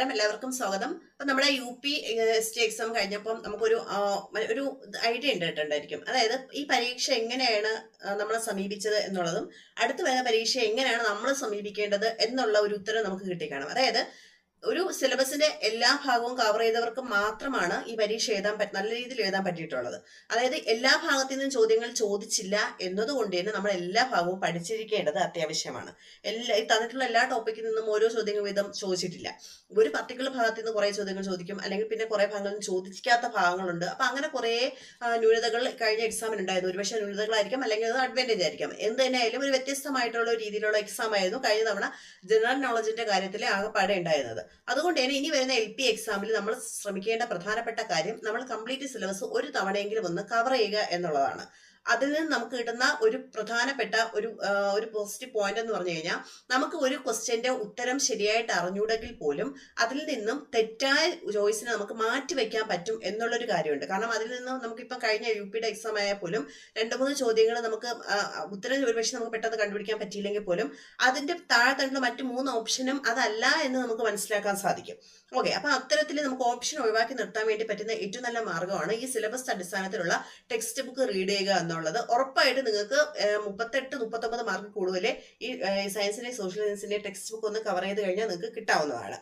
എല്ലാവർക്കും സ്വാഗതം. അപ്പൊ നമ്മുടെ UP ST എക്സാം കഴിഞ്ഞപ്പോൾ നമുക്കൊരു ഒരു ഐഡിയ ഉണ്ടായിട്ടുണ്ടായിരിക്കും. അതായത് ഈ പരീക്ഷ എങ്ങനെയാണ് നമ്മളെ സമീപിച്ചത് എന്നുള്ളതും അടുത്ത വരുന്ന പരീക്ഷ എങ്ങനെയാണ് നമ്മൾ സമീപിക്കേണ്ടത് എന്നുള്ള ഒരു ഉത്തരം നമുക്ക് കിട്ടിക്കാണും. അതായത് ഒരു സിലബസിന്റെ എല്ലാ ഭാഗവും കവർ ചെയ്തവർക്ക് മാത്രമാണ് ഈ പരീക്ഷ നല്ല രീതിയിൽ എഴുതാൻ പറ്റിയിട്ടുള്ളത്. അതായത് എല്ലാ ഭാഗത്തു നിന്നും ചോദ്യങ്ങൾ ചോദിച്ചില്ല എന്നതുകൊണ്ട് തന്നെ നമ്മൾ എല്ലാ ഭാഗവും പഠിച്ചിരിക്കേണ്ടത് അത്യാവശ്യമാണ്. തന്നിട്ടുള്ള എല്ലാ ടോപ്പിക്കിൽ നിന്നും ഓരോ ചോദ്യങ്ങൾ വീതം ചോദിച്ചിട്ടില്ല. ഒരു പർട്ടിക്കുലർ ഭാഗത്തു നിന്ന് കുറെ ചോദ്യങ്ങൾ ചോദിക്കും, അല്ലെങ്കിൽ പിന്നെ കുറെ ഭാഗങ്ങളിൽ നിന്ന് ചോദിക്കാത്ത ഭാഗങ്ങളുണ്ട്. അപ്പൊ അങ്ങനെ കുറെ ന്യൂനതകൾ കഴിഞ്ഞ എക്സാമിന് ഉണ്ടായിരുന്നു. ഒരുപക്ഷെ ന്യൂനതകളായിരിക്കാം, അല്ലെങ്കിൽ അത് അഡ്വാൻറ്റേജ് ആയിരിക്കാം. എന്ത് തന്നെയായാലും ഒരു വ്യത്യസ്തമായിട്ടുള്ള രീതിയിലുള്ള എക്സാം ആയിരുന്നു കഴിഞ്ഞ തവണ ജനറൽ നോളജിന്റെ കാര്യത്തിൽ ആകെപ്പാടെ ഉണ്ടായിരുന്നത്. അതുകൊണ്ട് തന്നെ ഇനി വരുന്ന LP എക്സാമിൽ നമ്മൾ ശ്രമിക്കേണ്ട പ്രധാനപ്പെട്ട കാര്യം നമ്മൾ കംപ്ലീറ്റ് സിലബസ് ഒരു തവണയെങ്കിലും ഒന്ന് കവർ ചെയ്യുക എന്നുള്ളതാണ്. അതിൽ നിന്ന് നമുക്ക് കിട്ടുന്ന ഒരു പ്രധാനപ്പെട്ട ഒരു പോസിറ്റീവ് പോയിന്റ് എന്ന് പറഞ്ഞു കഴിഞ്ഞാൽ, നമുക്ക് ഒരു ക്വസ്റ്റ്യന്റെ ഉത്തരം ശരിയായിട്ട് അറിഞ്ഞൂടെങ്കിൽ പോലും അതിൽ നിന്നും തെറ്റായ ചോയ്സിനെ നമുക്ക് മാറ്റി വെക്കാൻ പറ്റും എന്നുള്ളൊരു കാര്യമുണ്ട്. കാരണം അതിൽ നിന്നും നമുക്കിപ്പം കഴിഞ്ഞ UPയുടെ എക്സാം ആയാൽ പോലും 2-3 ചോദ്യങ്ങൾ നമുക്ക് ഉത്തരം ഒരുപക്ഷെ നമുക്ക് പെട്ടെന്ന് കണ്ടുപിടിക്കാൻ പറ്റിയില്ലെങ്കിൽ പോലും അതിന്റെ താഴെ തന്നിട്ടുള്ള മറ്റു 3 ഓപ്ഷനും അതല്ല എന്ന് നമുക്ക് മനസ്സിലാക്കാൻ സാധിക്കും. ഓക്കെ, അപ്പൊ അത്തരത്തിൽ നമുക്ക് ഓപ്ഷൻ ഒഴിവാക്കി നിർത്താൻ വേണ്ടി പറ്റുന്ന ഏറ്റവും നല്ല മാർഗ്ഗമാണ് ഈ സിലബസ് അടിസ്ഥാനത്തിലുള്ള ടെക്സ്റ്റ് ബുക്ക് റീഡ് ചെയ്യുക എന്നുള്ളത്. ഉറപ്പായിട്ട് നിങ്ങൾക്ക് 38-39 മാർക്ക് കൂടുതൽ ഈ സയൻസിന്റെ സോഷ്യൽ സയൻസിന്റെ ടെക്സ്റ്റ് ബുക്ക് ഒന്ന് കവർ ചെയ്ത് കഴിഞ്ഞാൽ നിങ്ങൾക്ക് കിട്ടാവുന്നതാണ്.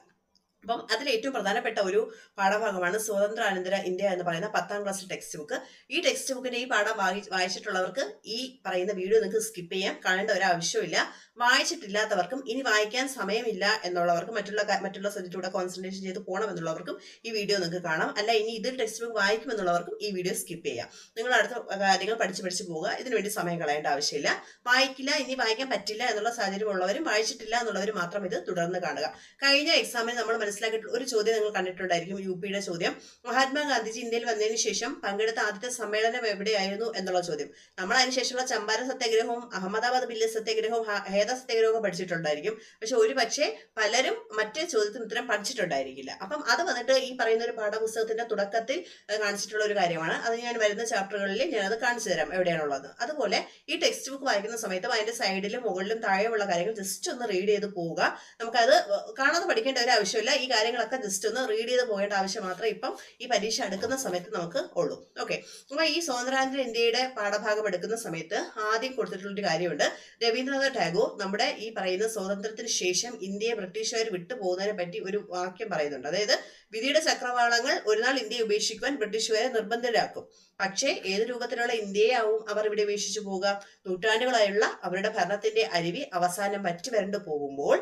അപ്പം അതിൽ ഏറ്റവും പ്രധാനപ്പെട്ട ഒരു പാഠഭാഗമാണ് സ്വതന്ത്രാനന്തര ഇന്ത്യ എന്ന് പറയുന്ന 10ാം ക്ലാസ് ടെക്സ്റ്റ് ബുക്ക്. ഈ ടെക്സ്റ്റ് ബുക്കിന്റെ ഈ പാഠം വായിച്ചിട്ടുള്ളവർക്ക് ഈ പറയുന്ന വീഡിയോ നിങ്ങൾക്ക് സ്കിപ്പ് ചെയ്യാം, കാണേണ്ട ഒരു ആവശ്യമില്ല. വായിച്ചിട്ടില്ലാത്തവർക്കും ഇനി വായിക്കാൻ സമയമില്ല എന്നുള്ളവർക്കും മറ്റുള്ള സബ്ജക്റ്റിലൂടെ കോൺസെൻട്രേഷൻ ചെയ്ത് പോകണം എന്നുള്ളവർക്കും ഈ വീഡിയോ നിങ്ങൾക്ക് കാണാം. അല്ല, ഇനി ഇതിൽ ടെക്സ്റ്റ് ബുക്ക് വായിക്കുമെന്നുള്ളവർക്കും ഈ വീഡിയോ സ്കിപ്പ് ചെയ്യാം. നിങ്ങൾ അടുത്ത കാര്യങ്ങൾ പഠിച്ച് പോവുക. ഇതിനു വേണ്ടി സമയം കളയേണ്ട ആവശ്യമില്ല. വായിക്കില്ല, ഇനി വായിക്കാൻ പറ്റില്ല എന്നുള്ള സാഹചര്യം ഉള്ളവരും വായിച്ചിട്ടില്ല എന്നുള്ളവരും മാത്രം ഇത് തുടർന്ന് കാണുക. കഴിഞ്ഞ എക്സാമിൽ നമ്മൾ മനസ്സിലാക്കിയിട്ടുള്ള ഒരു ചോദ്യം നിങ്ങൾ കണ്ടിട്ടുണ്ടായിരിക്കും, UPയുടെ ചോദ്യം. മഹാത്മാഗാന്ധിജി ഇന്ത്യയിൽ വന്നതിന് ശേഷം പങ്കെടുത്ത ആദ്യത്തെ സമ്മേളനം എവിടെയായിരുന്നു എന്നുള്ള ചോദ്യം. നമ്മൾ അതിനുശേഷമുള്ള ചമ്പാരൻ സത്യാഗ്രഹവും അഹമ്മദാബാദ് ബില്ല് സത്യാഗ്രഹവും സത്യാഗ്രഹമൊക്കെ പഠിച്ചിട്ടുണ്ടായിരിക്കും. പക്ഷെ ഒരുപക്ഷെ പലരും മറ്റേ ചോദ്യത്തിന് ഉത്തരം പഠിച്ചിട്ടുണ്ടായിരിക്കില്ല. അപ്പം അത് വന്നിട്ട് ഈ പറയുന്ന ഒരു പാഠപുസ്തകത്തിന്റെ തുടക്കത്തിൽ കാണിച്ചിട്ടുള്ള ഒരു കാര്യമാണ്. അത് ഞാൻ വരുന്ന ചാപ്റ്ററുകളിൽ ഞാനത് കാണിച്ചു തരാം എവിടെയാണുള്ളത്. അതുപോലെ ഈ ടെക്സ്റ്റ് ബുക്ക് വായിക്കുന്ന സമയത്തും അതിന്റെ സൈഡിലും മുകളിലും താഴെയുള്ള കാര്യങ്ങൾ ജസ്റ്റ് ഒന്ന് റീഡ് ചെയ്ത് പോവുക. നമുക്കത് കാണാതെ പഠിക്കേണ്ട ഒരു ആവശ്യമില്ല. ഈ കാര്യങ്ങളൊക്കെ ജസ്റ്റ് ഒന്ന് റീഡ് ചെയ്ത് പോകേണ്ട ആവശ്യം മാത്രമേ ഇപ്പം ഈ പരീക്ഷ എടുക്കുന്ന സമയത്ത് നമുക്ക് ഉള്ളൂ. ഓക്കെ, അപ്പൊ ഈ സ്വതന്ത്രാനന്തര ഇന്ത്യയുടെ പാഠഭാഗം എടുക്കുന്ന സമയത്ത് ആദ്യം കൊടുത്തിട്ടുള്ളൊരു കാര്യമുണ്ട്. രവീന്ദ്രനാഥ് ടാഗോർ നമ്മുടെ ഈ പറയുന്ന സ്വാതന്ത്ര്യത്തിന് ശേഷം ഇന്ത്യയെ ബ്രിട്ടീഷുകാർ വിട്ടുപോകുന്നതിനെ പറ്റി ഒരു വാക്യം പറയുന്നുണ്ട്. അതായത്, വിധിയുടെ ചക്രവാളങ്ങൾ ഒരു നാൾ ഇന്ത്യയെ ഉപേക്ഷിക്കുവാൻ ബ്രിട്ടീഷുകാരെ നിർബന്ധരാക്കും. പക്ഷേ ഏത് രൂപത്തിലുള്ള ഇന്ത്യയെ ആവും അവർ ഇവിടെ ഉപേക്ഷിച്ചു പോവുക? നൂറ്റാണ്ടുകളായുള്ള അവരുടെ ഭരണത്തിന്റെ അരുവി അവസാനം വറ്റി വരണ്ടു പോകുമ്പോൾ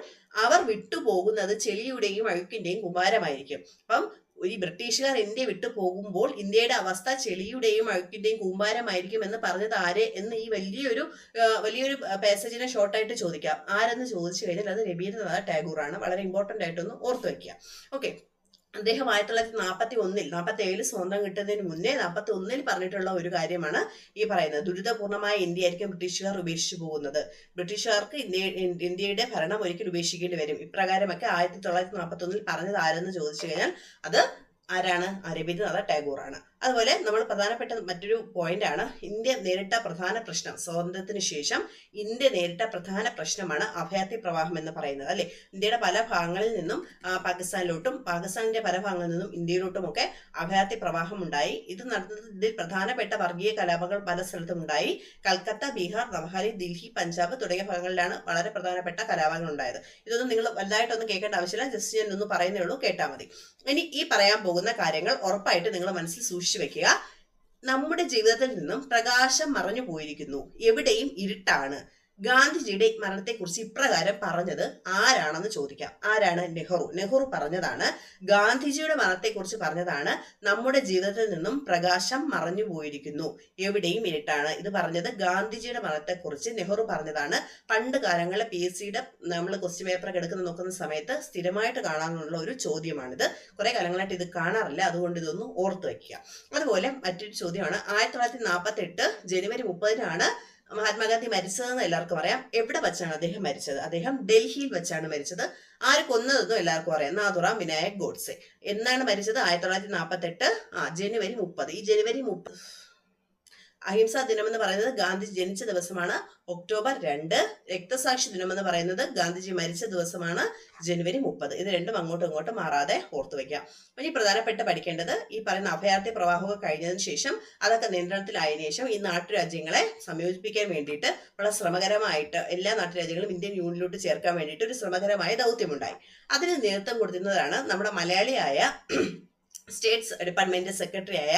അവർ വിട്ടുപോകുന്നത് ചെളിയുടെയും അഴുക്കിന്റെയും കുമ്പാരമായിരിക്കും. അപ്പം ഈ ബ്രിട്ടീഷുകാർ ഇന്ത്യ വിട്ടു പോകുമ്പോൾ ഇന്ത്യയുടെ അവസ്ഥ ചെളിയുടെയും അഴുക്കിന്റെയും കൂമ്പാരമായിരിക്കും എന്ന് പറഞ്ഞത് ആരെ എന്ന് ഈ വലിയൊരു പാസേജിനെ ഷോർട്ടായിട്ട് ചോദിക്കാം. ആരെന്ന് ചോദിച്ചു കഴിഞ്ഞാൽ അത് രവീന്ദ്രനാഥ് ടാഗോർ ആണ്. വളരെ ഇമ്പോർട്ടന്റ് ആയിട്ടൊന്ന് ഓർത്തു വയ്ക്കുക. ഓക്കെ, അദ്ദേഹം 1947 സ്വന്തം കിട്ടുന്നതിന് മുന്നേ 1941 പറഞ്ഞിട്ടുള്ള ഒരു കാര്യമാണ് ഈ പറയുന്നത്. ദുരിതപൂർണമായ ഇന്ത്യ ആയിരിക്കും ബ്രിട്ടീഷുകാർ ഉപേക്ഷിച്ചു പോകുന്നത്. ബ്രിട്ടീഷുകാർക്ക് ഇന്ത്യയുടെ ഭരണം ഒരിക്കൽ ഉപേക്ഷിക്കേണ്ടി വരും. ഇപ്രകാരമൊക്കെ 1941 പറഞ്ഞത് ആരെന്ന് ചോദിച്ചു കഴിഞ്ഞാൽ അത് ആരാണ്? രവീന്ദ്രനാഥ് ടാഗോർ ആണ്. അതുപോലെ നമ്മൾ പ്രധാനപ്പെട്ട മറ്റൊരു പോയിന്റ് ആണ്, ഇന്ത്യ നേരിട്ട പ്രധാന പ്രശ്നം, സ്വാതന്ത്ര്യത്തിന് ശേഷം ഇന്ത്യ നേരിട്ട പ്രധാന പ്രശ്നമാണ് അഭയാർത്ഥി പ്രവാഹം എന്ന് പറയുന്നത്. അല്ലെ, ഇന്ത്യയുടെ പല ഭാഗങ്ങളിൽ നിന്നും പാകിസ്ഥാനിലോട്ടും പാകിസ്ഥാനിന്റെ പല ഭാഗങ്ങളിൽ നിന്നും ഇന്ത്യയിലോട്ടും ഒക്കെ അഭയാർത്ഥി പ്രവാഹം ഉണ്ടായി. ഇത് നടന്നതിൽ പ്രധാനപ്പെട്ട വർഗീയ കലാപങ്ങൾ പല സ്ഥലത്തും ഉണ്ടായി. കൽക്കത്ത, ബീഹാർ, നവഹാരി, ദില്ലി, പഞ്ചാബ് തുടങ്ങിയ ഭാഗങ്ങളിലാണ് വളരെ പ്രധാനപ്പെട്ട കലാപങ്ങൾ ഉണ്ടായത്. ഇതൊന്നും നിങ്ങൾ വലുതായിട്ടൊന്നും കേൾക്കേണ്ട ആവശ്യമില്ല, ജസ്റ്റ് ഞാൻ ഒന്ന് പറയുന്നേ ഉള്ളൂ, കേട്ടാൽ മതി. ഇനി ഈ പറയാൻ പോകുന്ന കാര്യങ്ങൾ ഉറപ്പായിട്ട് നിങ്ങൾ മനസ്സിൽ സൂക്ഷിച്ചു വെക്കുക. നമ്മുടെ ജീവിതത്തിൽ നിന്നും പ്രകാശം മറഞ്ഞു പോയിരിക്കുന്നു, എവിടെയും ഇരുട്ടാണ്. ഗാന്ധിജിയുടെ മരണത്തെക്കുറിച്ച് ഇപ്രകാരം പറഞ്ഞത് ആരാണെന്ന് ചോദിക്കാം. ആരാണ്? നെഹ്റു പറഞ്ഞതാണ്. ഗാന്ധിജിയുടെ മരണത്തെക്കുറിച്ച് പറഞ്ഞതാണ്, നമ്മുടെ ജീവിതത്തിൽ നിന്നും പ്രകാശം മറഞ്ഞു പോയിരിക്കുന്നു, എവിടെയും ഇരുട്ടാണ്. ഇത് പറഞ്ഞത് ഗാന്ധിജിയുടെ മരണത്തെക്കുറിച്ച് നെഹ്റു പറഞ്ഞതാണ്. പണ്ട് കാലങ്ങളിലെ PSCയുടെ നമ്മൾ ക്വസ്റ്റ്യൻ പേപ്പർ നോക്കുന്ന സമയത്ത് സ്ഥിരമായിട്ട് കാണാനുള്ള ഒരു ചോദ്യമാണിത്. കുറെ കാലങ്ങളായിട്ട് ഇത് കാണാറില്ല, അതുകൊണ്ട് ഇതൊന്ന് ഓർത്തു വയ്ക്കുക. അതുപോലെ മറ്റൊരു ചോദ്യമാണ്, 1948 ജനുവരി 30-നാണ് മഹാത്മാഗാന്ധി മരിച്ചതെന്ന് എല്ലാവർക്കും അറിയാം. എവിടെ വെച്ചാണ് അദ്ദേഹം മരിച്ചത്? അദ്ദേഹം ഡൽഹിയിൽ വെച്ചാണ് മരിച്ചത്. ആര് കൊന്നതെന്നും എല്ലാവർക്കും അറിയാം, നാഥുറാം വിനായക് ഗോഡ്സെ. എന്നാണ് മരിച്ചത്? 1948 ജനുവരി 30. ഈ ജനുവരി 30 അഹിംസാ ദിനം എന്ന് പറയുന്നത് ഗാന്ധിജി ജനിച്ച ദിവസമാണ്, ഒക്ടോബർ 2. രക്തസാക്ഷി ദിനം എന്ന് പറയുന്നത് ഗാന്ധിജി മരിച്ച ദിവസമാണ്, ജനുവരി 30. ഇത് രണ്ടും അങ്ങോട്ടും ഇങ്ങോട്ടും മാറാതെ ഓർത്തു വെക്കാം. ഇനി പ്രധാനപ്പെട്ട പഠിക്കേണ്ടത് ഈ പറയുന്ന അഭയാർത്ഥി പ്രവാഹമൊക്കെ കഴിഞ്ഞതിന് ശേഷം അതൊക്കെ നിയന്ത്രണത്തിലായതിനു ശേഷം ഈ നാട്ടുരാജ്യങ്ങളെ സംയോജിപ്പിക്കാൻ വേണ്ടിയിട്ട് വളരെ ശ്രമകരമായിട്ട് എല്ലാ നാട്ടുരാജ്യങ്ങളും ഇന്ത്യൻ യൂണിയനിലോട്ട് ചേർക്കാൻ വേണ്ടിയിട്ട് ഒരു ശ്രമകരമായ ദൗത്യമുണ്ടായി. അതിന് നേതൃത്വം കൊടുത്തിരുന്നതാണ് നമ്മുടെ മലയാളിയായ സ്റ്റേറ്റ്സ് ഡിപ്പാർട്ട്മെന്റ് സെക്രട്ടറിയായ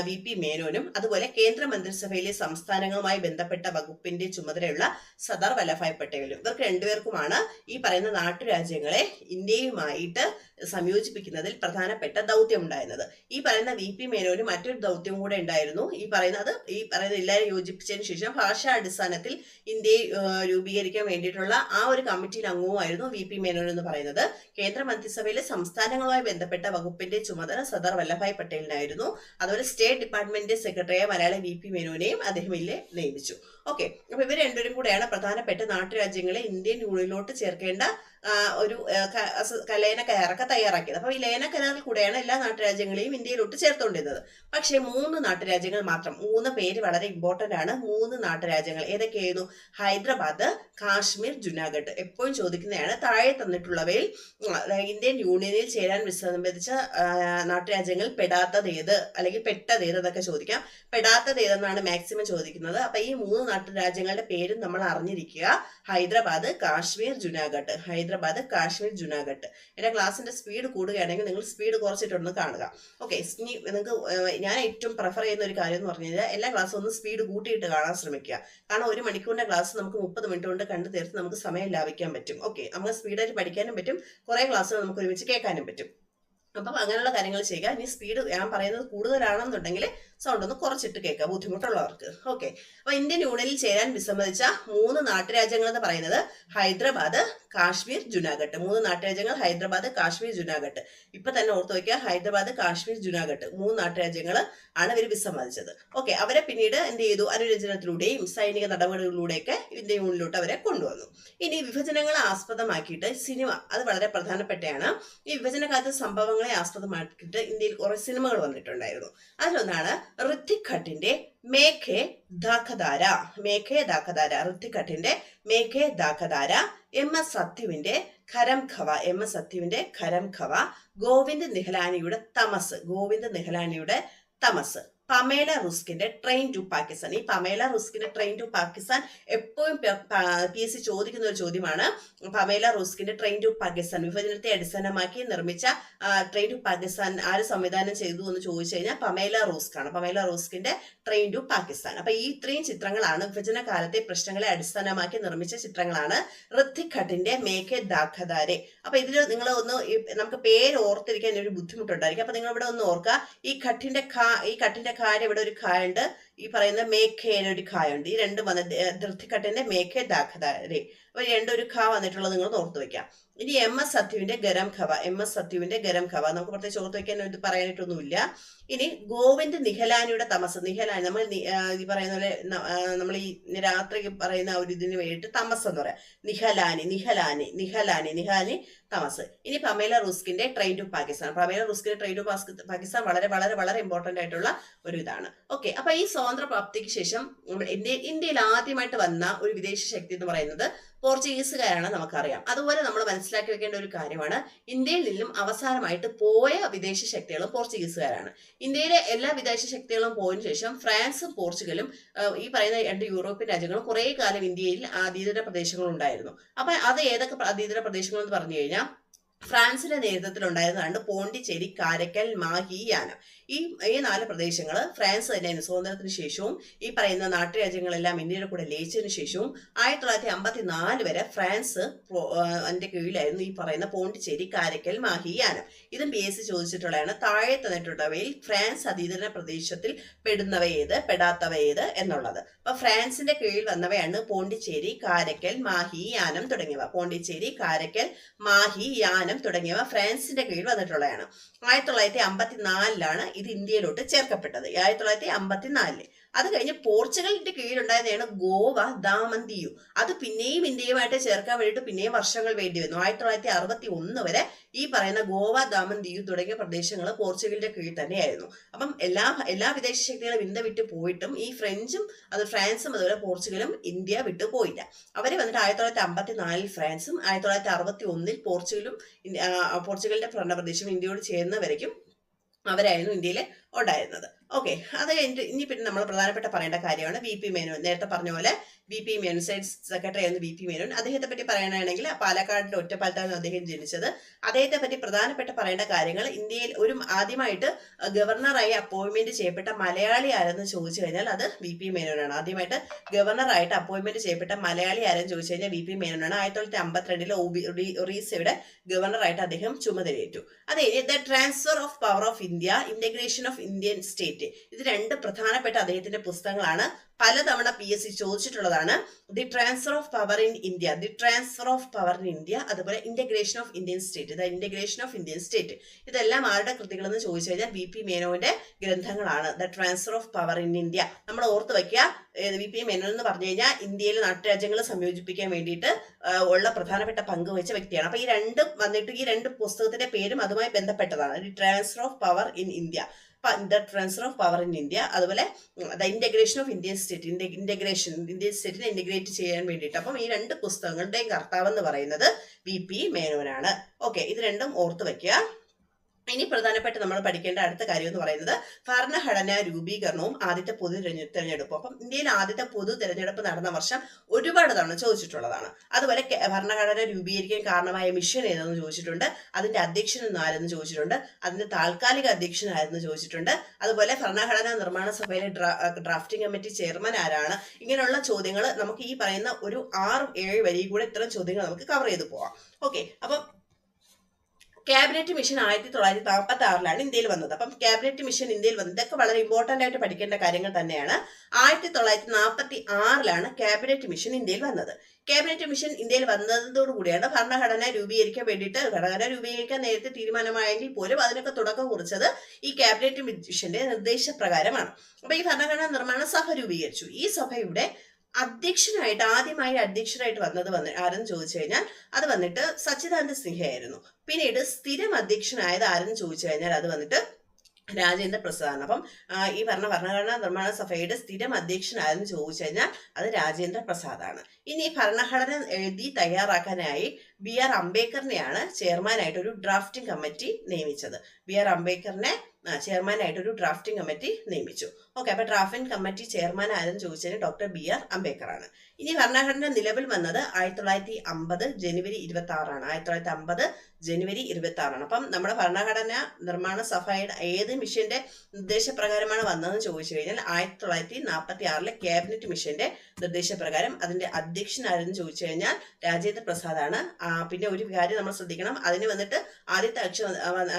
VP മേനോനും അതുപോലെ കേന്ദ്ര മന്ത്രിസഭയിലെ സംസ്ഥാനങ്ങളുമായി ബന്ധപ്പെട്ട വകുപ്പിന്റെ ചുമതലയുള്ള സർദാർ വല്ലഭായ് പട്ടേലും. ഇവർക്ക് രണ്ടുപേർക്കുമാണ് ഈ പറയുന്ന നാട്ടുരാജ്യങ്ങളെ ഇന്ത്യയുമായിട്ട് സംയോജിപ്പിക്കുന്നതിൽ പ്രധാനപ്പെട്ട ദൗത്യം ഉണ്ടായിരുന്നത്. ഈ പറയുന്ന VP മേനോന് മറ്റൊരു ദൗത്യം കൂടെ ഉണ്ടായിരുന്നു. ഈ പറയുന്ന എല്ലാവരും യോജിപ്പിച്ചതിന് ശേഷം ഭാഷാ അടിസ്ഥാനത്തിൽ ഇന്ത്യയെ രൂപീകരിക്കാൻ വേണ്ടിയിട്ടുള്ള ആ ഒരു കമ്മിറ്റിയിൽ അംഗവുമായിരുന്നു VP മേനോൻ എന്ന് പറയുന്നത്. കേന്ദ്ര മന്ത്രിസഭയിലെ സംസ്ഥാനങ്ങളുമായി ബന്ധപ്പെട്ട വകുപ്പിന്റെ ചുമതല സർദാർ വല്ലഭായ് പട്ടേലിനായിരുന്നു. അതുപോലെ സ്റ്റേറ്റ് ഡിപ്പാർട്ട്മെന്റ് സെക്രട്ടറിയായ മലയാളി VP മേനോനെയും അദ്ദേഹം നിയമിച്ചു. ഓക്കെ, അപ്പൊ ഇവർ രണ്ടുപേരും കൂടെയാണ് പ്രധാനപ്പെട്ട നാട്ടുരാജ്യങ്ങളെ ഇന്ത്യൻ യൂണിയനിലോട്ട് ചേർക്കേണ്ട ഒരു ലയന കരാറൊക്കെ തയ്യാറാക്കിയത്. അപ്പൊ ഈ ലയന കരാറിൽ കൂടെയാണ് എല്ലാ നാട്ടുരാജ്യങ്ങളെയും ഇന്ത്യയിലോട്ട് ചേർത്തുകൊണ്ടിരുന്നത്. പക്ഷേ 3 നാട്ടുരാജ്യങ്ങൾ മാത്രം, 3 പേര് വളരെ ഇമ്പോർട്ടന്റ് ആണ്. 3 നാട്ടുരാജ്യങ്ങൾ ഏതൊക്കെയായിരുന്നു? ഹൈദരാബാദ്, കാശ്മീർ, ജുനാഗഡ്. എപ്പോഴും ചോദിക്കുന്നതാണ്. താഴെ തന്നിട്ടുള്ളവയിൽ ഇന്ത്യൻ യൂണിയനിൽ ചേരാൻ വിസമ്മതിച്ച നാട്ടുരാജ്യങ്ങൾ പെടാത്തത് ഏത്, അല്ലെങ്കിൽ പെട്ടത് ഏത് എന്നൊക്കെ ചോദിക്കാം. പെടാത്തത് ഏതെന്നാണ് മാക്സിമം ചോദിക്കുന്നത്. അപ്പൊ ഈ 3 നാട്ടുരാജ്യങ്ങളുടെ പേരും നമ്മൾ അറിഞ്ഞിരിക്കുക. ഹൈദരാബാദ്, കാശ്മീർ, ജുനാഗഡ്. ഹൈദരാബാദ്, കാശ്മീർ, ജുനാഗഡ്. എന്റെ ക്ലാസ്സിന്റെ സ്പീഡ് കൂടുകയാണെങ്കിൽ നിങ്ങൾ സ്പീഡ് കുറച്ചിട്ടൊന്ന് കാണുക. ഓക്കെ, ഇനി നിങ്ങൾക്ക് ഞാൻ ഏറ്റവും പ്രിഫർ ചെയ്യുന്ന ഒരു കാര്യം എന്ന് പറഞ്ഞു കഴിഞ്ഞാൽ എല്ലാ ക്ലാസ്സും ഒന്ന് സ്പീഡ് കൂട്ടിയിട്ട് കാണാൻ ശ്രമിക്കുക. കാരണം 1 മണിക്കൂറിന്റെ ക്ലാസ് നമുക്ക് 30 മിനിറ്റ് കൊണ്ട് കണ്ടു തീർത്ത് നമുക്ക് സമയം ലാഭിക്കാൻ പറ്റും. ഓക്കെ, നമുക്ക് സ്പീഡായിട്ട് പഠിക്കാനും പറ്റും, കുറെ ക്ലാസ്സുകൾ നമുക്ക് ഒരുമിച്ച് കേൾക്കാനും പറ്റും. അപ്പം അങ്ങനെയുള്ള കാര്യങ്ങൾ ചെയ്യുക. ഇനി സ്പീഡ് ഞാൻ പറയുന്നത് കൂടുതലാണെന്നുണ്ടെങ്കിൽ സൗണ്ട് ഒന്ന് കുറച്ചിട്ട് കേൾക്കുക, ബുദ്ധിമുട്ടുള്ളവർക്ക്. ഓക്കെ, അപ്പൊ ഇന്ത്യൻ യൂണിയനിൽ ചേരാൻ വിസമ്മതിച്ച 3 നാട്ടുരാജ്യങ്ങൾ എന്ന് പറയുന്നത് ഹൈദരാബാദ്, കാശ്മീർ, ജുനാഗഡ്. 3 നാട്ടുരാജ്യങ്ങൾ ഹൈദരാബാദ്, കാശ്മീർ, ജുനാഗഡ്. ഇപ്പൊ തന്നെ ഓർത്ത് വയ്ക്കുക, ഹൈദരാബാദ്, കാശ്മീർ, ജുനാഗഡ് 3 നാട്ടുരാജ്യങ്ങൾ ആണ് ഇവർ വിസമ്മതിച്ചത്. ഓക്കെ, അവരെ പിന്നീട് എന്ത് ചെയ്തു? അനുരഞ്ജനത്തിലൂടെയും സൈനിക നടപടികളിലൂടെയൊക്കെ ഇന്ത്യൻ യൂണിയനിലോട്ട് അവരെ കൊണ്ടുവന്നു. ഇനി വിഭജനങ്ങളെ ആസ്പദമാക്കിയിട്ട് സിനിമ, അത് വളരെ പ്രധാനപ്പെട്ടതാണ്. ഈ വിഭജന കാലത്ത് സംഭവങ്ങളെ ആസ്പദമാക്കിയിട്ട് ഇന്ത്യയിൽ കുറെ സിനിമകൾ വന്നിട്ടുണ്ടായിരുന്നു. അതിലൊന്നാണ് ഋത്വിക് ഘട്ടിന്റെ മേഘേ ദാഖധാര. മേഘേ ദാഖധാര, ഋത്വിക് ഘട്ടിന്റെ മേഘേ ദാഖധാര. MS സത്യുവിന്റെ ഖരം ഖവ, MS സത്യുവിന്റെ ഖരം ഖവ. ഗോവിന്ദ് നിഹലാനിയുടെ തമസ്, ഗോവിന്ദ് നിഹലാനിയുടെ തമസ്. പമേല റുസ്കിന്റെ ട്രെയിൻ ടു പാകിസ്ഥാൻ. ഈ പമേല റുസ്കിന്റെ ട്രെയിൻ ടു പാകിസ്ഥാൻ എപ്പോഴും PSC ചോദിക്കുന്ന ഒരു ചോദ്യമാണ്. പമേല റുസ്കിന്റെ ട്രെയിൻ ടു പാകിസ്ഥാൻ, വിഭജനത്തെ അടിസ്ഥാനമാക്കി നിർമ്മിച്ച ട്രെയിൻ ടു പാകിസ്ഥാൻ ആര് സംവിധാനം ചെയ്തു എന്ന് ചോദിച്ചു കഴിഞ്ഞാൽ പമേല റൂസ്ക് ആണ്. പമേല റൂസ്കിന്റെ ട്രെയിൻ ടു പാകിസ്ഥാൻ. അപ്പൊ ഈ ഇത്രയും ചിത്രങ്ങളാണ് വിഭജന കാലത്തെ പ്രശ്നങ്ങളെ അടിസ്ഥാനമാക്കി നിർമ്മിച്ച ചിത്രങ്ങളാണ്. ഋത്വിക് ഘട്ടിന്റെ മേഘേ ദാഖധാരെ. അപ്പൊ ഇതിൽ നിങ്ങൾ ഒന്ന് നമുക്ക് പേര് ഓർത്തിരിക്കാൻ ഒരു ബുദ്ധിമുട്ടുണ്ടായിരിക്കും. അപ്പൊ നിങ്ങൾ ഇവിടെ ഒന്ന് ഓർക്കുക, ഈ ഘട്ടിന്റെ ഖായുടെ ഇവിടെ ഒരു ഖാ ഉണ്ട്, ഈ പറയുന്ന മേഘയുടെ ഒരു ഖാ ഉണ്ട്. ഈ രണ്ടും വന്ന് ഋത്വിക് ഘട്ടിന്റെ മേഘേ ദാഖധാരെ. അപ്പൊ രണ്ടൊരു ഖാ വന്നിട്ടുള്ളത് നിങ്ങൾ ഓർത്തു വെക്കാം. ഇനി MS സത്യുവിന്റെ ഗരം ഖവ, MS സത്യുവിന്റെ ഗരം ഖവ. നമുക്ക് പ്രത്യേകിച്ച് ഓർത്ത് വെക്കാൻ ഇത് പറയാനായിട്ടൊന്നുമില്ല. ഇനി ഗോവിന്ദ് നിഹലാനിയുടെ തമസ്. നിഹലാനി നമ്മൾ ഈ പറയുന്ന പോലെ നമ്മൾ ഈ രാത്രി പറയുന്ന ഒരു ഇതിന് വേണ്ടിയിട്ട് തമസ് എന്ന് പറയാം. നിഹലാനി, നിഹലാനി, നിഹലാനി, നിഹാനി, തമസ്. ഇനി പമേല റുസ്കിന്റെ ട്രെയിൻ ടു പാകിസ്ഥാൻ. പമേല റുസ്കിന്റെ ട്രെയിൻ ടു പാകിസ്ഥാൻ വളരെ വളരെ വളരെ ഇമ്പോർട്ടന്റ് ആയിട്ടുള്ള ഒരു ഇതാണ്. ഓക്കെ, അപ്പൊ ഈ സ്വാതന്ത്ര്യ പ്രാപ്തിക്ക് ശേഷം ഇന്ത്യയിൽ ആദ്യമായിട്ട് വന്ന ഒരു വിദേശ ശക്തി എന്ന് പറയുന്നത് പോർച്ചുഗീസുകാരാണ്, നമുക്കറിയാം. അതുപോലെ നമ്മൾ മനസ്സിലാക്കി വെക്കേണ്ട ഒരു കാര്യമാണ്, ഇന്ത്യയിൽ നിന്നും അവസാനമായിട്ട് പോയ വിദേശ ശക്തികളും പോർച്ചുഗീസുകാരാണ്. ഇന്ത്യയിലെ എല്ലാ വിദേശ ശക്തികളും പോയതിനു ശേഷം ഫ്രാൻസും പോർച്ചുഗലും ഈ പറയുന്ന 2 യൂറോപ്യൻ രാജ്യങ്ങളും കുറെ കാലം ഇന്ത്യയിൽ അതീതര പ്രദേശങ്ങൾ ഉണ്ടായിരുന്നു. അപ്പൊ അത് ഏതൊക്കെ അതീതര പ്രദേശങ്ങൾ എന്ന് പറഞ്ഞു കഴിഞ്ഞാൽ ഫ്രാൻസിന്റെ നേതൃത്വത്തിൽ ഉണ്ടായിരുന്നതാണ് പോണ്ടിച്ചേരി, കാരക്കൽ, മാഹി, യാനം. ഈ 4 പ്രദേശങ്ങൾ ഫ്രാൻസ് തന്നെ സ്വാതന്ത്ര്യത്തിന് ശേഷവും ഈ പറയുന്ന നാട്ടുരാജ്യങ്ങളെല്ലാം ഇന്ത്യയുടെ കൂടെ ലയിച്ചതിനു ശേഷവും 1954 വരെ ഫ്രാൻസ് അതിന്റെ കീഴിലായിരുന്നു ഈ പറയുന്ന പോണ്ടിച്ചേരി, കാരക്കൽ, മാഹി, യാനം. ഇതും PSC ചോദിച്ചിട്ടുള്ളതാണ്. താഴെ തന്നിട്ടുള്ളവയിൽ ഫ്രാൻസ് അതീതര പ്രദേശത്തിൽ പെടുന്നവ ഏത്, പെടാത്തവ ഏത് എന്നുള്ളത്. അപ്പൊ ഫ്രാൻസിന്റെ കീഴിൽ വന്നവയാണ് പോണ്ടിച്ചേരി, കാരക്കൽ, മാഹി, യാനം തുടങ്ങിയവ. പോണ്ടിച്ചേരി, കാരക്കൽ, മാഹി, യാനം തുടങ്ങിയവ ഫ്രാൻസിന്റെ കീഴിൽ വന്നിട്ടുള്ളതാണ്. 1954 ഇത് ഇന്ത്യയിലോട്ട് ചേർക്കപ്പെട്ടത്. 1954. അത് കഴിഞ്ഞ് പോർച്ചുഗലിന്റെ കീഴിലുണ്ടായതാണ് ഗോവ, ദാമൻ ദിയു. അത് പിന്നെയും ഇന്ത്യയുമായിട്ട് ചേർക്കാൻ വേണ്ടിയിട്ട് പിന്നെയും വർഷങ്ങൾ വേണ്ടി വന്നു. 1961 വരെ ഈ പറയുന്ന ഗോവ, ദാമൻ ദിയു തുടങ്ങിയ പ്രദേശങ്ങൾ പോർച്ചുഗലിന്റെ കീഴിൽ തന്നെയായിരുന്നു. അപ്പം എല്ലാ വിദേശ ശക്തികളും ഇന്ത്യ വിട്ടു പോയിട്ടും ഈ ഫ്രഞ്ചും ഫ്രാൻസും അതുപോലെ പോർച്ചുഗലും ഇന്ത്യ വിട്ടു പോയില്ല. അവര് വന്നിട്ട് 1954 ഫ്രാൻസും 1961 പോർച്ചുഗലിന്റെ ഭരണപ്രദേശം ഇന്ത്യയോട് ചേർന്നവരേക്കും അവരായിരുന്നു ഇന്ത്യയിൽ ഉണ്ടായിരുന്നത്. ഓക്കെ, അത് കഴിഞ്ഞിട്ട് ഇനി പിന്നെ നമ്മൾ പ്രധാനപ്പെട്ട പറയേണ്ട കാര്യമാണ് VP മേനോൻ. നേരത്തെ പറഞ്ഞ പോലെ VP മേനോൻ, സ്റ്റേറ്റ് സെക്രട്ടറി ആയിരുന്നു VP മേനോൻ. അദ്ദേഹത്തെ പറ്റി പറയാനാണെങ്കിൽ പാലക്കാടിന്റെ ഒറ്റപ്പാലത്താണ് അദ്ദേഹം ജനിച്ചത്. അദ്ദേഹത്തെ പറ്റി പ്രധാനപ്പെട്ട പറയേണ്ട കാര്യങ്ങൾ, ഇന്ത്യയിൽ ആദ്യമായിട്ട് ഗവർണറായി അപ്പോയിന്റ്മെന്റ് ചെയ്യപ്പെട്ട മലയാളി ആരെന്ന് ചോദിച്ചു കഴിഞ്ഞാൽ അത് VP മേനോനാണ്. ആദ്യമായിട്ട് ഗവർണറായിട്ട് അപ്പോയിന്റ്മെന്റ് ചെയ്യപ്പെട്ട മലയാളി ആരെന്ന് ചോദിച്ചു കഴിഞ്ഞാൽ VP മേനോനാണ്. 1952 ഒറീസയുടെ ഗവർണറായിട്ട് അദ്ദേഹം ചുമതലയേറ്റു. അതെ, the transfer of power of India, integration of Indian state, ഇത് രണ്ട് പ്രധാനപ്പെട്ട അദ്ദേഹത്തിന്റെ പുസ്തകങ്ങളാണ്. പലതവണ PSC ചോദിച്ചിട്ടുള്ളതാണ്. The transfer of power in India, the transfer of power in India, അതുപോലെ integration of Indian state, the integration of Indian state. ഇതെല്ലാം ആരുടെ കൃതികളെന്ന് ചോദിച്ചു കഴിഞ്ഞാൽ VP മേനോന്റെ ഗ്രന്ഥങ്ങളാണ്. The transfer of power in India നമ്മൾ ഓർത്ത് വയ്ക്കുക. VP മേനോൻ എന്ന് പറഞ്ഞു കഴിഞ്ഞാൽ ഇന്ത്യയിലെ നാട്ടുരാജ്യങ്ങൾ സംയോജിപ്പിക്കാൻ വേണ്ടിയിട്ട് ഉള്ള പ്രധാനപ്പെട്ട പങ്ക് വഹിച്ച വ്യക്തിയാണ്. അപ്പൊ ഈ രണ്ട് പുസ്തകത്തിന്റെ പേരും അതുമായി ബന്ധപ്പെട്ടതാണ്. The transfer of power in India, the transfer of power in India, അതുപോലെ the integration of Indian state, Indian സ്റ്റേറ്റിനെ ഇന്റഗ്രേറ്റ് ചെയ്യാൻ വേണ്ടിയിട്ട്. അപ്പം ഈ രണ്ട് പുസ്തകങ്ങളുടെയും കർത്താവ് എന്ന് പറയുന്നത് VP മേനോനാണ്. ഓക്കെ, ഇത് രണ്ടും ഓർത്ത് വയ്ക്കുക. ഇനി പ്രധാനപ്പെട്ട് നമ്മൾ പഠിക്കേണ്ട അടുത്ത കാര്യം എന്ന് പറയുന്നത് ഭരണഘടനാ രൂപീകരണവും ആദ്യത്തെ പൊതു തെരഞ്ഞെടുപ്പും. അപ്പം ഇന്ത്യയിൽ ആദ്യത്തെ പൊതു തെരഞ്ഞെടുപ്പ് നടന്ന വർഷം ഒരുപാട് തവണ ചോദിച്ചിട്ടുള്ളതാണ്. അതുപോലെ ഭരണഘടന രൂപീകരിക്കാൻ കാരണമായ മിഷൻ ഏതെന്ന് ചോദിച്ചിട്ടുണ്ട്. അതിന്റെ അധ്യക്ഷൻ ആരെന്ന് ചോദിച്ചിട്ടുണ്ട്. അതിന്റെ താൽക്കാലിക അധ്യക്ഷൻ ആരെന്ന് ചോദിച്ചിട്ടുണ്ട്. അതുപോലെ ഭരണഘടനാ നിർമ്മാണ സഭയിലെ ഡ്രാഫ്റ്റിംഗ് കമ്മിറ്റി ചെയർമാൻ ആരാണ്. ഇങ്ങനെയുള്ള ചോദ്യങ്ങൾ നമുക്ക് ഈ പറയുന്ന ഒരു 6-7 വരി കൂടെ ഇത്തരം ചോദ്യങ്ങൾ നമുക്ക് കവർ ചെയ്ത് പോവാം. ഓക്കെ, അപ്പം ക്യാബിനറ്റ് മിഷൻ 1946 ഇന്ത്യയിൽ വന്നത്. അപ്പം ക്യാബിനറ്റ് മിഷൻ ഇന്ത്യയിൽ വന്നത് ഇതൊക്കെ വളരെ ഇമ്പോർട്ടന്റ് ആയിട്ട് പഠിക്കേണ്ട കാര്യങ്ങൾ തന്നെയാണ്. 1946 ക്യാബിനറ്റ് മിഷൻ ഇന്ത്യയിൽ വന്നത്. ക്യാബിനറ്റ് മിഷൻ ഇന്ത്യയിൽ വന്നതോടുകൂടിയാണ് ഭരണഘടന രൂപീകരിക്കാൻ വേണ്ടിയിട്ട്, ഭരണഘടന രൂപീകരിക്കാൻ നേരത്തെ തീരുമാനമായെങ്കിൽ പോലും അതിനൊക്കെ തുടക്കം കുറിച്ചത് ഈ ക്യാബിനറ്റ് മിഷന്റെ നിർദ്ദേശപ്രകാരമാണ്. അപ്പൊ ഈ ഭരണഘടനാ നിർമ്മാണ സഭ രൂപീകരിച്ചു. ഈ സഭയുടെ ആദ്യമായി അധ്യക്ഷനായിട്ട് വന്നത് ആരെന്ന് ചോദിച്ചു കഴിഞ്ഞാൽ അത് വന്നിട്ട് സച്ചിദാനന്ദ സിൻഹ ആയിരുന്നു. പിന്നീട് സ്ഥിരം അധ്യക്ഷനായത് ആരെന്ന് ചോദിച്ചു കഴിഞ്ഞാൽ അത് വന്നിട്ട് രാജേന്ദ്ര പ്രസാദാണ്. അപ്പം ഈ ഭരണഘടനാ നിർമ്മാണ സഭയുടെ സ്ഥിരം അധ്യക്ഷനാരെന്ന് ചോദിച്ചു കഴിഞ്ഞാൽ അത് രാജേന്ദ്ര പ്രസാദാണ്. ഇനി ഭരണഘടന എഴുതി തയ്യാറാക്കാനായി BR അംബേദ്കറിനെയാണ് ചെയർമാനായിട്ട് ഒരു ഡ്രാഫ്റ്റിംഗ് കമ്മിറ്റി നിയമിച്ചത്. BR അംബേദ്കറിനെ ചെയർമാനായിട്ട് ഒരു ഡ്രാഫ്റ്റിംഗ് കമ്മിറ്റി നിയമിച്ചു. ഓക്കെ, അപ്പൊ ഡ്രാഫ്റ്റിംഗ് കമ്മിറ്റി ചെയർമാൻ ആരെന്ന് ചോദിച്ചാൽ ഡോക്ടർ BR അംബേദ്കർ ആണ്. ഇനി ഭരണഘടന നിലവിൽ വന്നത് 1950 ജനുവരി 26 1950 ജനുവരി 26. അപ്പം നമ്മുടെ ഭരണഘടന നിർമ്മാണ സഭയുടെ ഏത് മിഷന്റെ നിർദ്ദേശപ്രകാരമാണ് വന്നതെന്ന് ചോദിച്ചു കഴിഞ്ഞാൽ 1946 ക്യാബിനറ്റ് മിഷന്റെ നിർദ്ദേശപ്രകാരം. അതിന്റെ അധ്യക്ഷൻ ആരെന്ന് ചോദിച്ചു കഴിഞ്ഞാൽ രാജേന്ദ്ര പ്രസാദ് ആണ്. പിന്നെ ഒരു കാര്യം നമ്മൾ ശ്രദ്ധിക്കണം, അതിന് വന്നിട്ട് ആദ്യത്തെ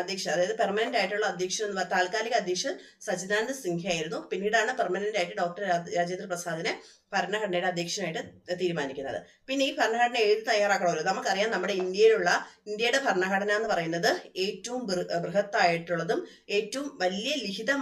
അധ്യക്ഷൻ, അതായത് പെർമനന്റ് ആയിട്ടുള്ള അധ്യക്ഷൻ, താൽക്കാലിക അധ്യക്ഷൻ സച്ചിദാനന്ദ സിൻഹ ആയിരുന്നു. പിന്നീടാണ് പെർമനന്റ് ആയിട്ട് ഡോക്ടർ രാജേന്ദ്ര പ്രസാദിനെ ഭരണഘടനയുടെ അധ്യക്ഷനായിട്ട് തീരുമാനിക്കുന്നത്. പിന്നെ ഈ ഭരണഘടന എഴുതി തയ്യാറാക്കണമല്ലോ. നമുക്കറിയാം നമ്മുടെ ഇന്ത്യയുടെ ഭരണഘടന എന്ന് പറയുന്നത് ഏറ്റവും ബൃഹത്തായിട്ടുള്ളതും ഏറ്റവും വലിയ ലിഖിതം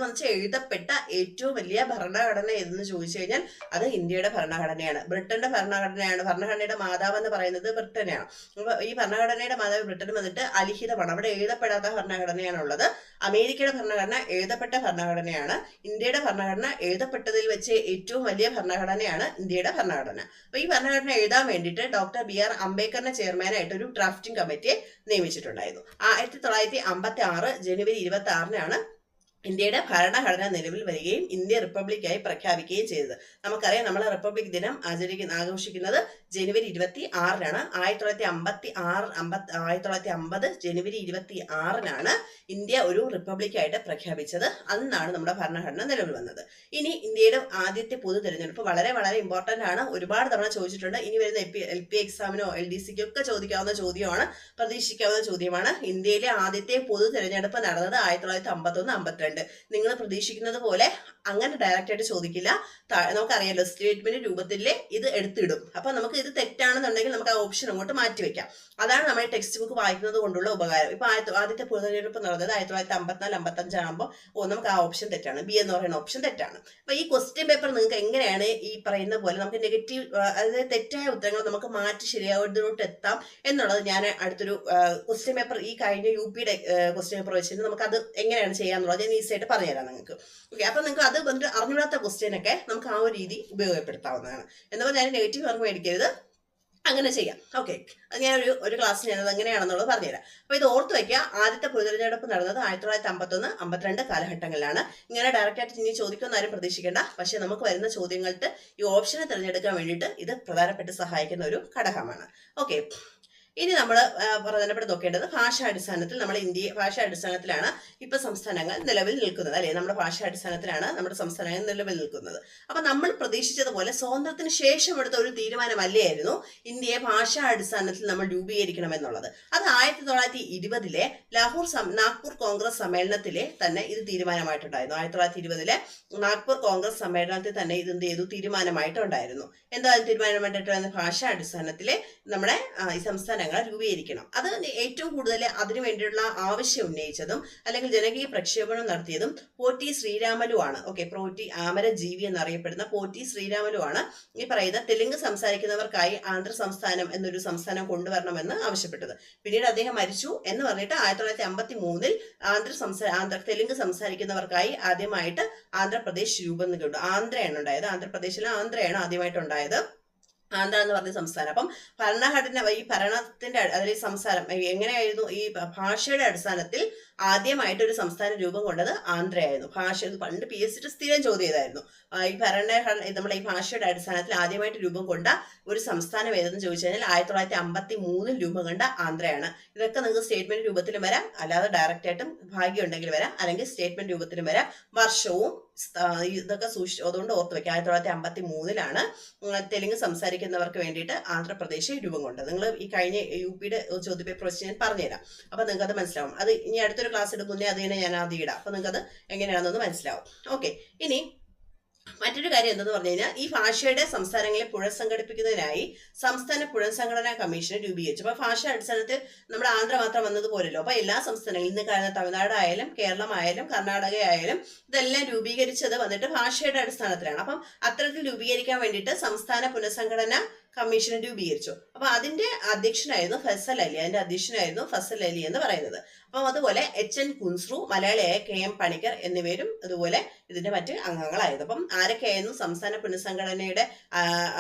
വെച്ച് എഴുതപ്പെട്ട ഏറ്റവും വലിയ ഭരണഘടന ഏതെന്ന് ചോദിച്ചു കഴിഞ്ഞാൽ അത് ഇന്ത്യയുടെ ഭരണഘടനയാണ്. ബ്രിട്ടന്റെ ഭരണഘടനയാണ്. ഭരണഘടനയുടെ മാതാവ് എന്ന് പറയുന്നത് ബ്രിട്ടനാണ്. അപ്പൊ ഈ ഭരണഘടനയുടെ മാതാവ് ബ്രിട്ടൻ വന്നിട്ട് അലിഖിതമാണ്, അവിടെ എഴുതപ്പെടാത്ത ഭരണഘടനയാണ് ഉള്ളത്. അമേരിക്കയുടെ ഭരണഘടന എഴുതപ്പെട്ട ഭരണഘടനയാണ്. ഇന്ത്യയുടെ ഭരണഘടന എഴുതപ്പെട്ടതിൽ വെച്ച് ഏറ്റവും വലിയ ഭരണഘടനയാണ് ഇന്ത്യയുടെ ഭരണഘടന. അപ്പൊ ഈ ഭരണഘടന എഴുതാൻ വേണ്ടിയിട്ട് ഡോക്ടർ BR അംബേദ്കറിനെ ചെയർമാനായിട്ട് ഒരു ഡ്രാഫ്റ്റിംഗ് കമ്മിറ്റിയെ നിയമിച്ചിട്ടുണ്ടായിരുന്നു. 1956 ജനുവരി 26 ഇന്ത്യയുടെ ഭരണഘടന നിലവിൽ വരികയും ഇന്ത്യ റിപ്പബ്ലിക്കായി പ്രഖ്യാപിക്കുകയും ചെയ്തത്. നമുക്കറിയാം നമ്മൾ റിപ്പബ്ലിക് ദിനം ആഘോഷിക്കുന്നത് ജനുവരി 26 1950 ജനുവരി 26 ഇന്ത്യ ഒരു റിപ്പബ്ലിക്കായിട്ട് പ്രഖ്യാപിച്ചത്. അന്നാണ് നമ്മുടെ ഭരണഘടന നിലവിൽ വന്നത്. ഇനി ഇന്ത്യയുടെ ആദ്യത്തെ പൊതു തെരഞ്ഞെടുപ്പ് വളരെ വളരെ ഇമ്പോർട്ടന്റ് ആണ്. ഒരുപാട് തവണ ചോദിച്ചിട്ടുണ്ട്. ഇനി വരുന്ന LP എക്സാമിനോ LDCക്കോ ഒക്കെ ചോദിക്കാവുന്ന ചോദ്യമാണ്, പ്രതീക്ഷിക്കാവുന്ന ചോദ്യമാണ്. ഇന്ത്യയിലെ ആദ്യത്തെ പൊതു തെരഞ്ഞെടുപ്പ് നടന്നത് 1951-52 ചോദിക്കാറുണ്ട്. നിങ്ങൾ പ്രതീക്ഷിക്കുന്നത് പോലെ അങ്ങനെ ഡയറക്റ്റ് ആയിട്ട് ചോദിക്കില്ല. നമുക്കറിയാലോ സ്റ്റേറ്റ്മെന്റ് രൂപത്തിലെ ഇത് എടുത്തിടും. അപ്പൊ നമുക്ക് ഇത് തെറ്റാണെന്നുണ്ടെങ്കിൽ നമുക്ക് ആ ഓപ്ഷൻ അങ്ങോട്ട് മാറ്റിവെക്കാം. അതാണ് നമ്മുടെ ടെക്സ്റ്റ് ബുക്ക് വായിക്കുന്നത് കൊണ്ടുള്ള ഉപകാരം. ഇപ്പൊ ആദ്യത്തെ പൊതുതെരഞ്ഞെടുപ്പ് നടന്നത് 1954-55 ആകുമ്പോൾ നമുക്ക് ആ ഓപ്ഷൻ തെറ്റാണ്, ബി എന്ന് പറയുന്ന ഓപ്ഷൻ തെറ്റാണ്. അപ്പൊ ഈ ക്വസ്റ്റ്യൻ പേപ്പർ നിങ്ങൾക്ക് എങ്ങനെയാണ് ഈ പറയുന്ന പോലെ നമുക്ക് നെഗറ്റീവ് അതായത് തെറ്റായ ഉത്തരങ്ങൾ നമുക്ക് മാറ്റി ശരിയായതിലോട്ട് എത്താം എന്നുള്ളത് ഞാൻ അടുത്തൊരു ക്വസ്റ്റ്യൻ പേപ്പർ ഈ കഴിഞ്ഞ UP-യുടെ ക്വസ്റ്റ്യൻ പേപ്പർ വെച്ചിട്ട് നമുക്ക് അത് എങ്ങനെയാണ് ചെയ്യാന്നുള്ളത് ഞാൻ ഈസി ആയിട്ട് പറഞ്ഞുതരാം നിങ്ങൾക്ക്. ഓക്കെ, അപ്പൊ നിങ്ങൾക്ക് അത് വന്നിട്ട് അറിഞ്ഞൂടാത്ത ക്വസ്റ്റ്യൻ ഒക്കെ നമുക്ക് ആ ഒരു രീതി ഉപയോഗപ്പെടുത്താവുന്നതാണ്. എന്ന് പറഞ്ഞാൽ നെഗറ്റീവ് മാർക്ക് മേടിക്കരുത്, അങ്ങനെ ചെയ്യാം. ഓക്കെ, അത് ഞാൻ ഒരു ക്ലാസ് ഞാനത് എങ്ങനെയാണെന്നുള്ളത് പറഞ്ഞുതരാം. അപ്പൊ ഇത് ഓർത്ത് വയ്ക്കുക. ആദ്യത്തെ പൊതുതെരഞ്ഞെടുപ്പ് നടന്നത് 1951-52 കാലഘട്ടങ്ങളിലാണ്. ഇങ്ങനെ ഡയറക്റ്റ് ആയിട്ട് ഇനി ചോദിക്കുമെന്ന് ആരും പ്രതീക്ഷിക്കേണ്ട. പക്ഷെ നമുക്ക് വരുന്ന ചോദ്യങ്ങൾക്ക് ഈ ഓപ്ഷനെ തിരഞ്ഞെടുക്കാൻ വേണ്ടിയിട്ട് ഇത് പ്രധാനപ്പെട്ട് സഹായിക്കുന്ന ഒരു ഘടകമാണ്. ഓക്കെ, ഇനി നമ്മൾ പ്രധാനപ്പെട്ട് നോക്കേണ്ടത് ഭാഷാടിസ്ഥാനത്തിൽ നമ്മൾ ഭാഷാടിസ്ഥാനത്തിലാണ് ഇപ്പൊ സംസ്ഥാനങ്ങൾ നിലവിൽ നിൽക്കുന്നത്, അല്ലെ? നമ്മുടെ ഭാഷാടിസ്ഥാനത്തിലാണ് നമ്മുടെ സംസ്ഥാനങ്ങൾ നിലവിൽ നിൽക്കുന്നത്. അപ്പൊ നമ്മൾ പ്രതീക്ഷിച്ചതുപോലെ സ്വാതന്ത്ര്യത്തിന് ശേഷം എടുത്ത ഒരു തീരുമാനമല്ലായിരുന്നു ഇന്ത്യയെ ഭാഷാടിസ്ഥാനത്തിൽ നമ്മൾ രൂപീകരിക്കണമെന്നുള്ളത്. അത് 1920-ലെ നാഗ്പൂർ കോൺഗ്രസ് സമ്മേളനത്തിലെ തന്നെ ഇത് തീരുമാനമായിട്ടുണ്ടായിരുന്നു. 1920-ലെ നാഗ്പൂർ കോൺഗ്രസ് സമ്മേളനത്തിൽ തന്നെ ഇത് എന്ത് ചെയ്തു, തീരുമാനമായിട്ടുണ്ടായിരുന്നു. എന്താ തീരുമാനമായിട്ടുണ്ടായിരുന്ന? ഭാഷാടിസ്ഥാനത്തിലെ നമ്മുടെ ഈ സംസ്ഥാന രൂപീകരിക്കണം. അത് ഏറ്റവും കൂടുതൽ അതിനു വേണ്ടിയുള്ള ആവശ്യം ഉന്നയിച്ചതും അല്ലെങ്കിൽ ജനകീയ പ്രക്ഷേപണം നടത്തിയതും പോറ്റി ശ്രീരാമലു ആണ്. ഓക്കെ, പോറ്റി ആമരജീവി എന്നറിയപ്പെടുന്ന പോറ്റി ശ്രീരാമലു ആണ് ഈ പറയുന്ന തെലുങ്ക് സംസാരിക്കുന്നവർക്കായി ആന്ധ്ര സംസ്ഥാനം എന്നൊരു സംസ്ഥാനം കൊണ്ടുവരണമെന്ന് ആവശ്യപ്പെട്ടത്. പിന്നീട് അദ്ദേഹം മരിച്ചു എന്ന് പറഞ്ഞിട്ട് 1953 തെലുങ്ക് സംസാരിക്കുന്നവർക്കായി ആദ്യമായിട്ട് ആന്ധ്രാപ്രദേശ് രൂപം കൊണ്ടു. ആന്ധ്രയാണ് ഉണ്ടായത്. ആന്ധ്രാപ്രദേശിലെ ആന്ധ്രയാണ് ആദ്യമായിട്ടുണ്ടായത്, ആന്ധ്ര എന്ന് പറഞ്ഞ സംസ്ഥാനം. അപ്പം ഈ ഭരണത്തിന്റെ അതായത് സംസ്ഥാനം എങ്ങനെയായിരുന്നു? ഈ ഭാഷയുടെ അടിസ്ഥാനത്തിൽ ആദ്യമായിട്ട് ഒരു സംസ്ഥാന രൂപം കൊണ്ടത് ആന്ധ്രയായിരുന്നു. ഭാഷ പണ്ട് PSC സ്ഥിരം ചോദ്യം ചെയ്തായിരുന്നു. നമ്മുടെ ഈ ഭാഷയുടെ അടിസ്ഥാനത്തിൽ ആദ്യമായിട്ട് രൂപം കൊണ്ട ഒരു സംസ്ഥാനം ഏതെന്ന് ചോദിച്ചു കഴിഞ്ഞാൽ 1953 രൂപം കൊണ്ട ആന്ധ്രയാണ്. ഇതൊക്കെ നിങ്ങൾക്ക് സ്റ്റേറ്റ്മെന്റ് രൂപത്തിലും വരാം, അല്ലാതെ ഡയറക്റ്റ് ആയിട്ടും ഭാഗ്യം ഉണ്ടെങ്കിൽ വരാം, അല്ലെങ്കിൽ സ്റ്റേറ്റ്മെന്റ് രൂപത്തിലും വരാം. വർഷവും ഇതൊക്കെ അതുകൊണ്ട് ഓർത്ത് വെക്കാം. 1953-ലാണ് തെലുങ്ക് സംസാരിക്കുന്നവർക്ക് വേണ്ടിയിട്ട് ആന്ധ്രാപ്രദേശ് രൂപം കൊണ്ടത്. നിങ്ങൾ ഈ കഴിഞ്ഞ UP-യുടെ ചോദ്യപേപ്പർ വെച്ച് ഞാൻ പറഞ്ഞുതരാം. അപ്പൊ നിങ്ങൾക്ക് അത് മനസ്സിലാവും. അത് ഇനി അടുത്തൊരു ക്ലാസ് എടുക്കുന്നേ അത് തന്നെ ഞാൻ ആദ്യം ഇടാം. അപ്പൊ നിങ്ങൾക്ക് അത് എങ്ങനെയാണെന്ന് മനസ്സിലാവും. ഓക്കെ, ഇനി മറ്റൊരു കാര്യം എന്തെന്ന് പറഞ്ഞു കഴിഞ്ഞാൽ ഈ ഭാഷയുടെ സംസ്ഥാനങ്ങളെ പുനഃസംഘടിപ്പിക്കുന്നതിനായി സംസ്ഥാന പുനഃസംഘടനാ കമ്മീഷനെ രൂപീകരിച്ചു. അപ്പൊ ഭാഷ അടിസ്ഥാനത്തിൽ നമ്മുടെ ആന്ധ്ര മാത്രം വന്നതുപോലല്ലോ. അപ്പൊ എല്ലാ സംസ്ഥാനങ്ങളും ഇന്ന് കാണുന്ന തമിഴ്നാട് ആയാലും കേരളം ആയാലും കർണാടക ആയാലും ഇതെല്ലാം രൂപീകരിച്ചത് വന്നിട്ട് ഭാഷയുടെ അടിസ്ഥാനത്തിലാണ്. അപ്പം അത്തരത്തിൽ രൂപീകരിക്കാൻ വേണ്ടിയിട്ട് സംസ്ഥാന പുനഃസംഘടന കമ്മീഷനെ രൂപീകരിച്ചു. അപ്പൊ അതിന്റെ അധ്യക്ഷനായിരുന്നു ഫസൽ അലി. അതിന്റെ അധ്യക്ഷനായിരുന്നു ഫസൽ അലി എന്ന് പറയുന്നത്. അപ്പം അതുപോലെ HN കുൻസ്രു, മലയാളിയായ KM പണിക്കർ എന്നിവരും അതുപോലെ ഇതിന്റെ മറ്റ് അംഗങ്ങളായിരുന്നു. അപ്പം ആരൊക്കെയായിരുന്നു സംസ്ഥാന പുനഃസംഘടനയുടെ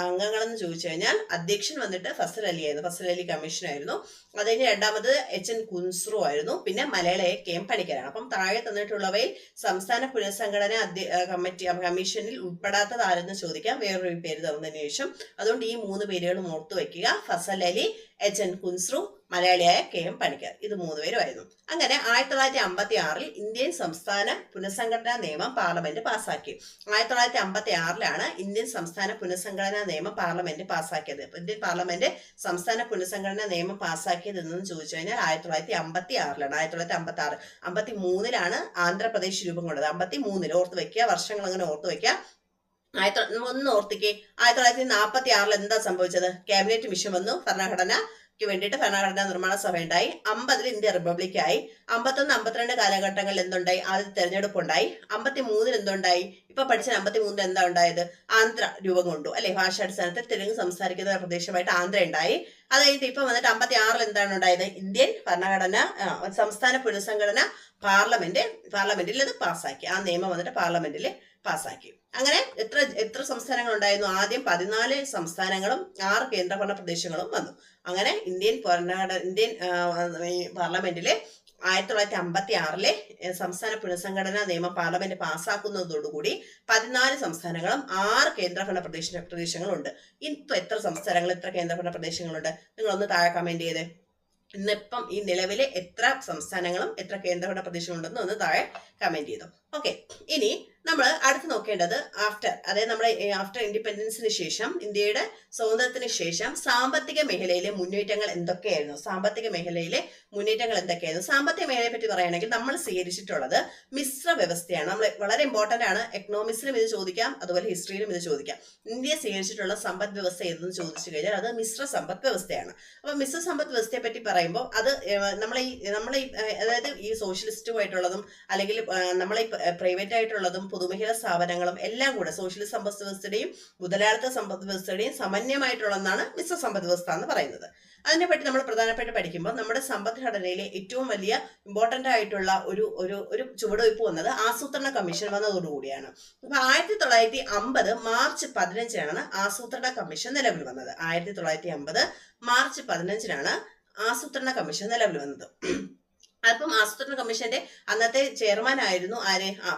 അംഗങ്ങളെന്ന് ചോദിച്ചു കഴിഞ്ഞാൽ അധ്യക്ഷൻ വന്നിട്ട് ഫസൽ അലി ആയിരുന്നു. ഫസൽ അലി കമ്മീഷനായിരുന്നു. അതിന് രണ്ടാമത് HN കുൻസ്രു ആയിരുന്നു. പിന്നെ മലയാളിയായ KM പണിക്കരാണ്. അപ്പം താഴെ തന്നിട്ടുള്ളവയിൽ സംസ്ഥാന പുനഃസംഘടന കമ്മീഷനിൽ ഉൾപ്പെടാത്തത് ആരെന്ന് ചോദിക്കാം, വേറൊരു പേര് തന്നതിന് ശേഷം. അതുകൊണ്ട് ഈ 3 പേരുകളും ഓർത്തു വയ്ക്കുക. ഫസൽ അലി, HN കുൻസ്രു, മലയാളിയായ KM പണിക്കർ. ഇത് 3 പേരുമായിരുന്നു. അങ്ങനെ 1956-ൽ ഇന്ത്യൻ സംസ്ഥാന പുനഃസംഘടനാ നിയമം പാർലമെന്റ് പാസാക്കി. 1956-ലാണ് ഇന്ത്യൻ സംസ്ഥാന പുനഃസംഘടനാ നിയമം പാർലമെന്റ് പാസാക്കിയത്. ഇന്ത്യൻ പാർലമെന്റ് സംസ്ഥാന പുനഃസംഘടനാ നിയമം പാസാക്കിയത് എന്ന് ചോദിച്ചു കഴിഞ്ഞാൽ 1956-ലാണ്. 1956. 53-ലാണ് ആന്ധ്രാപ്രദേശ് രൂപം കൊണ്ടത്. 53-ൽ ഓർത്ത് വെക്കുക, വർഷങ്ങൾ അങ്ങനെ ഓർത്ത് വെക്കുക. ഒന്ന് ഓർത്തിക്കേ, 1946-ൽ എന്താ സംഭവിച്ചത്? ക്യാബിനറ്റ് മിഷൻ വന്നു, ഭരണഘടനയ്ക്ക് വേണ്ടിയിട്ട് ഭരണഘടനാ നിർമ്മാണ സഭ ഉണ്ടായി. 50-ൽ ഇന്ത്യ റിപ്പബ്ലിക്കായി. 51-52 കാലഘട്ടങ്ങളിൽ എന്തുണ്ടായി? ആദ്യത്തെ തെരഞ്ഞെടുപ്പ് ഉണ്ടായി. 53-ൽ എന്തുണ്ടായി? ഇപ്പൊ പഠിച്ച 53-ൽ എന്താ ഉണ്ടായത്? ആന്ധ്ര രൂപം കൊണ്ടു, അല്ലെ? ഭാഷാടിസ്ഥാനത്തിൽ തെലുങ്ക് സംസാരിക്കുന്ന പ്രദേശമായിട്ട് ആന്ധ്ര ഉണ്ടായി. അത് കഴിഞ്ഞിട്ട് ഇപ്പൊ വന്നിട്ട് 56-ൽ എന്താണ് ഉണ്ടായത്? ഇന്ത്യൻ ഭരണഘടന സംസ്ഥാന പുനഃസംഘടന പാർലമെന്റിൽ അത് പാസ്സാക്കി. ആ നിയമം വന്നിട്ട് പാർലമെന്റിൽ പാസ്സാക്കി. അങ്ങനെ എത്ര സംസ്ഥാനങ്ങൾ ഉണ്ടായിരുന്നു? ആദ്യം 14 സംസ്ഥാനങ്ങളും 6 കേന്ദ്രഭരണ പ്രദേശങ്ങളും വന്നു. അങ്ങനെ ഇന്ത്യൻ പാർലമെന്റിലെ 1956-ലെ സംസ്ഥാന പുനഃസംഘടനാ നിയമം പാർലമെന്റ് പാസ്സാക്കുന്നതോടുകൂടി 14 സംസ്ഥാനങ്ങളും 6 കേന്ദ്രഭരണ പ്രദേശങ്ങളുണ്ട്. ഇപ്പൊ എത്ര സംസ്ഥാനങ്ങൾ, എത്ര കേന്ദ്രഭരണ പ്രദേശങ്ങളുണ്ട്? നിങ്ങളൊന്ന് താഴെ കമന്റ് ചെയ്തേ. ഇന്നിപ്പം ഈ നിലവിലെ എത്ര സംസ്ഥാനങ്ങളും എത്ര കേന്ദ്രഭരണ പ്രദേശങ്ങളുണ്ടെന്ന് ഒന്ന് താഴെ കമന്റ് ചെയ്തു. ഓക്കെ, ഇനി നമ്മൾ അടുത്ത് നോക്കേണ്ടത് അതായത് നമ്മുടെ ആഫ്റ്റർ ഇൻഡിപെൻഡൻസിന് ശേഷം, ഇന്ത്യയുടെ സ്വാതന്ത്ര്യത്തിന് ശേഷം സാമ്പത്തിക മേഖലയിലെ മുന്നേറ്റങ്ങൾ എന്തൊക്കെയായിരുന്നു? സാമ്പത്തിക മേഖലയിലെ മുന്നേറ്റങ്ങൾ എന്തൊക്കെയായിരുന്നു? സാമ്പത്തിക മേഖലയെ പറ്റി പറയുകയാണെങ്കിൽ നമ്മൾ സ്വീകരിച്ചിട്ടുള്ളത് മിശ്ര വ്യവസ്ഥയാണ്. നമ്മൾ വളരെ ഇമ്പോർട്ടന്റ് ആണ്. എക്കണോമിക്സിലും ഇത് ചോദിക്കാം, അതുപോലെ ഹിസ്റ്ററിയിലും ഇത് ചോദിക്കാം. ഇന്ത്യ സ്വീകരിച്ചിട്ടുള്ള സമ്പദ് വ്യവസ്ഥ ഏതെന്ന് ചോദിച്ചു കഴിഞ്ഞാൽ അത് മിശ്ര സമ്പദ് വ്യവസ്ഥയാണ്. അപ്പൊ മിശ്ര സമ്പദ് വ്യവസ്ഥയെ പറ്റി പറയുമ്പോൾ അത് നമ്മളെ അതായത് ഈ സോഷ്യലിസ്റ്റുമായിട്ടുള്ളതും അല്ലെങ്കിൽ നമ്മളെ പ്രൈവറ്റ് ആയിട്ടുള്ളതും പൊതുമേഖലാ സ്ഥാപനങ്ങളും എല്ലാം കൂടെ സോഷ്യലിസ്റ്റ് സമ്പദ് വ്യവസ്ഥയുടെയും മുതലാളിത്ത സമ്പദ് വ്യവസ്ഥയുടെയും സമന്വയമായിട്ടുള്ളതാണ് മിശ്ര സമ്പദ് വ്യവസ്ഥ എന്ന് പറയുന്നത്. അതിനെപ്പറ്റി നമ്മൾ പ്രധാനപ്പെട്ട് പഠിക്കുമ്പോൾ നമ്മുടെ സമ്പദ്ഘടനയിലെ ഏറ്റവും വലിയ ഇമ്പോർട്ടന്റ് ആയിട്ടുള്ള ഒരു ചുവടുവയ്പ് വന്നത് ആസൂത്രണ കമ്മീഷൻ വന്നതോടുകൂടിയാണ്. അപ്പൊ 1950 മാർച്ച് 15-നാണ് ആസൂത്രണ കമ്മീഷൻ നിലവിൽ വന്നത്. 1950 മാർച്ച് 15-നാണ് ആസൂത്രണ കമ്മീഷൻ നിലവിൽ വന്നത്. അപ്പം ആസൂത്രണ കമ്മീഷന്റെ അന്നത്തെ ചെയർമാൻ ആയിരുന്നു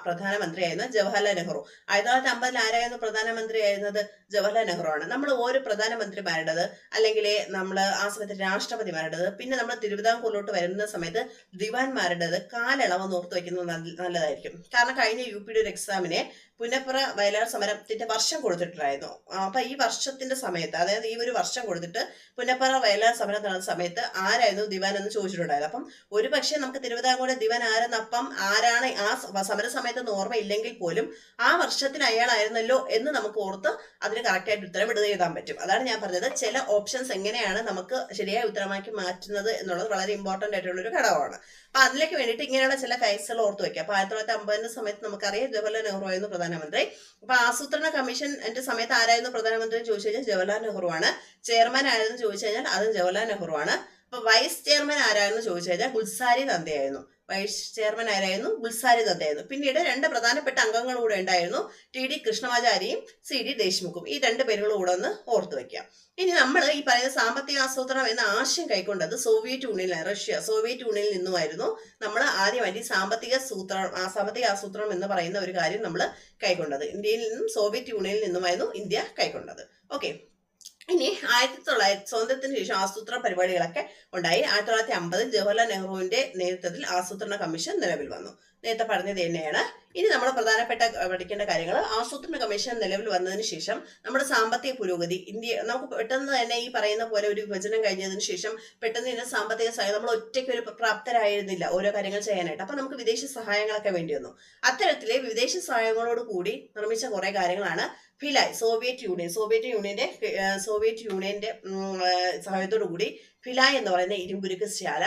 പ്രധാനമന്ത്രിയായിരുന്നു ജവഹർലാൽ നെഹ്റു. 1950 ആരായിരുന്നു പ്രധാനമന്ത്രി ആയിരുന്നത്? ജവഹർലാൽ നെഹ്റു ആണ്. നമ്മൾ ഓരോ പ്രധാനമന്ത്രിമാരുടേത് അല്ലെങ്കിൽ നമ്മൾ ആ സമയത്ത് രാഷ്ട്രപതിമാരുടേത്, പിന്നെ നമ്മൾ തിരുവിതാംകൂറിലോട്ട് വരുന്ന സമയത്ത് ദിവാൻമാരുടേത് കാലയളവ് ഓർത്ത് വയ്ക്കുന്നത് നല്ലതായിരിക്കും. കാരണം കഴിഞ്ഞ UPയുടെ ഒരു എക്സാമിനെ പുന്നപ്ര വയലാർ സമരത്തിന്റെ വർഷം കൊടുത്തിട്ടുണ്ടായിരുന്നു. അപ്പൊ ഈ വർഷത്തിന്റെ സമയത്ത്, അതായത് ഈ ഒരു വർഷം കൊടുത്തിട്ട് പുന്നപ്ര വയലാർ സമരം നടന്ന സമയത്ത് ആരായിരുന്നു ദിവാൻ എന്ന് ചോദിച്ചിട്ടുണ്ടായത്. അപ്പം ഒരു പക്ഷേ നമുക്ക് തിരുവിതാംകൂർ ദിവാൻ ആരെന്നപ്പം ആരാണ് ആ സമര സമയത്ത് ഓർമ്മയില്ലെങ്കിൽ പോലും ആ വർഷത്തിന് അയാളായിരുന്നല്ലോ എന്ന് നമുക്ക് ഓർത്ത് അതിന് കറക്റ്റായിട്ട് ഉത്തരം എഴുതാൻ പറ്റും. അതാണ് ഞാൻ പറഞ്ഞത്, ചില ഓപ്ഷൻസ് എങ്ങനെയാണ് നമുക്ക് ശരിയായ ഉത്തരമാക്കി മാറ്റുന്നത് എന്നുള്ളത് വളരെ ഇമ്പോർട്ടന്റ് ആയിട്ടുള്ള ഒരു ഘടകമാണ്. അപ്പൊ അതിലേക്ക് വേണ്ടിയിട്ട് ഇങ്ങനെയുള്ള ചില കേസുകൾ ഓർത്ത് വെക്കുക. അപ്പൊ 1950 സമയത്ത് നമുക്കറിയാം ജവഹർലാൽ നെഹ്റു ആയിരുന്നു പ്രധാനമന്ത്രി. അപ്പൊ ആസൂത്രണ കമ്മീഷന്റെ സമയത്ത് ആരായിരുന്നു പ്രധാനമന്ത്രി എന്ന് ചോദിച്ചു കഴിഞ്ഞാൽ ജവഹർലാൽ നെഹ്റു ആണ്. ചെയർമാൻ ആരെന്ന് ചോദിച്ചു കഴിഞ്ഞാൽ അതും ജവഹർലാൽ നെഹ്റു ആണ്. അപ്പൊ വൈസ് ചെയർമാൻ ആരായിരുന്നു ചോദിച്ചു കഴിഞ്ഞാൽ ഗുൽസാരി നന്ദയായിരുന്നു. വൈസ് ചെയർമാൻ ആരായിരുന്നു? ഗുൽസാരി നന്ദയായിരുന്നു. പിന്നീട് 2 പ്രധാനപ്പെട്ട അംഗങ്ങൾ കൂടെ ഉണ്ടായിരുന്നു, TD കൃഷ്ണമാചാരിയും CD ദേശ്മുഖും. ഈ 2 പേരുകളും കൂടെ ഒന്ന് ഓർത്തു വെക്കാം. ഇനി നമ്മൾ ഈ പറയുന്ന സാമ്പത്തിക ആസൂത്രണം എന്ന ആശയം കൈക്കൊണ്ടത് സോവിയറ്റ് യൂണിയനിലാണ്. സോവിയറ്റ് യൂണിയനിൽ നിന്നുമായിരുന്നു നമ്മൾ ആദ്യമായിട്ട് സാമ്പത്തിക ആസൂത്രണം എന്ന് പറയുന്ന ഒരു കാര്യം നമ്മൾ കൈക്കൊണ്ടത്. ഇന്ത്യയിൽ നിന്നും സോവിയറ്റ് യൂണിയനിൽ നിന്നുമായിരുന്നു ഇന്ത്യ കൈക്കൊണ്ടത്. ഓക്കെ, ഇനി 1900 സ്വാതന്ത്ര്യത്തിന് ശേഷം ആസൂത്രണ പരിപാടികളൊക്കെ ഉണ്ടായി. 1950 ജവഹർലാൽ നെഹ്റുവിന്റെ നേതൃത്വത്തിൽ ആസൂത്രണ കമ്മീഷൻ നിലവിൽ വന്നു. നേരത്തെ പറഞ്ഞത് തന്നെയാണ്. ഇനി നമ്മൾ പ്രധാനപ്പെട്ട പഠിക്കേണ്ട കാര്യങ്ങൾ, ആസൂത്രണ കമ്മീഷൻ നിലവിൽ വന്നതിന് ശേഷം നമ്മുടെ സാമ്പത്തിക പുരോഗതി, നമുക്ക് പെട്ടെന്ന് തന്നെ ഈ പറയുന്ന പോലെ ഒരു വിഭജനം കഴിഞ്ഞതിന് ശേഷം പെട്ടെന്ന് തന്നെ സാമ്പത്തിക സഹായം, നമ്മൾ ഒറ്റയ്ക്ക് ഒരു പ്രാപ്തരായിരുന്നില്ല ഓരോ കാര്യങ്ങൾ ചെയ്യാനായിട്ട്. അപ്പൊ നമുക്ക് വിദേശ സഹായങ്ങളൊക്കെ വേണ്ടി വന്നു. അത്തരത്തിലെ വിദേശ സഹായങ്ങളോട് കൂടി നിർമ്മിച്ച കുറെ കാര്യങ്ങളാണ് ഫിലായ്. സോവിയറ്റ് യൂണിയന്റെ സഹായത്തോടു കൂടി ഫിലായ് എന്ന് പറയുന്ന ഇരുമ്പുരുക്ക് ശാല,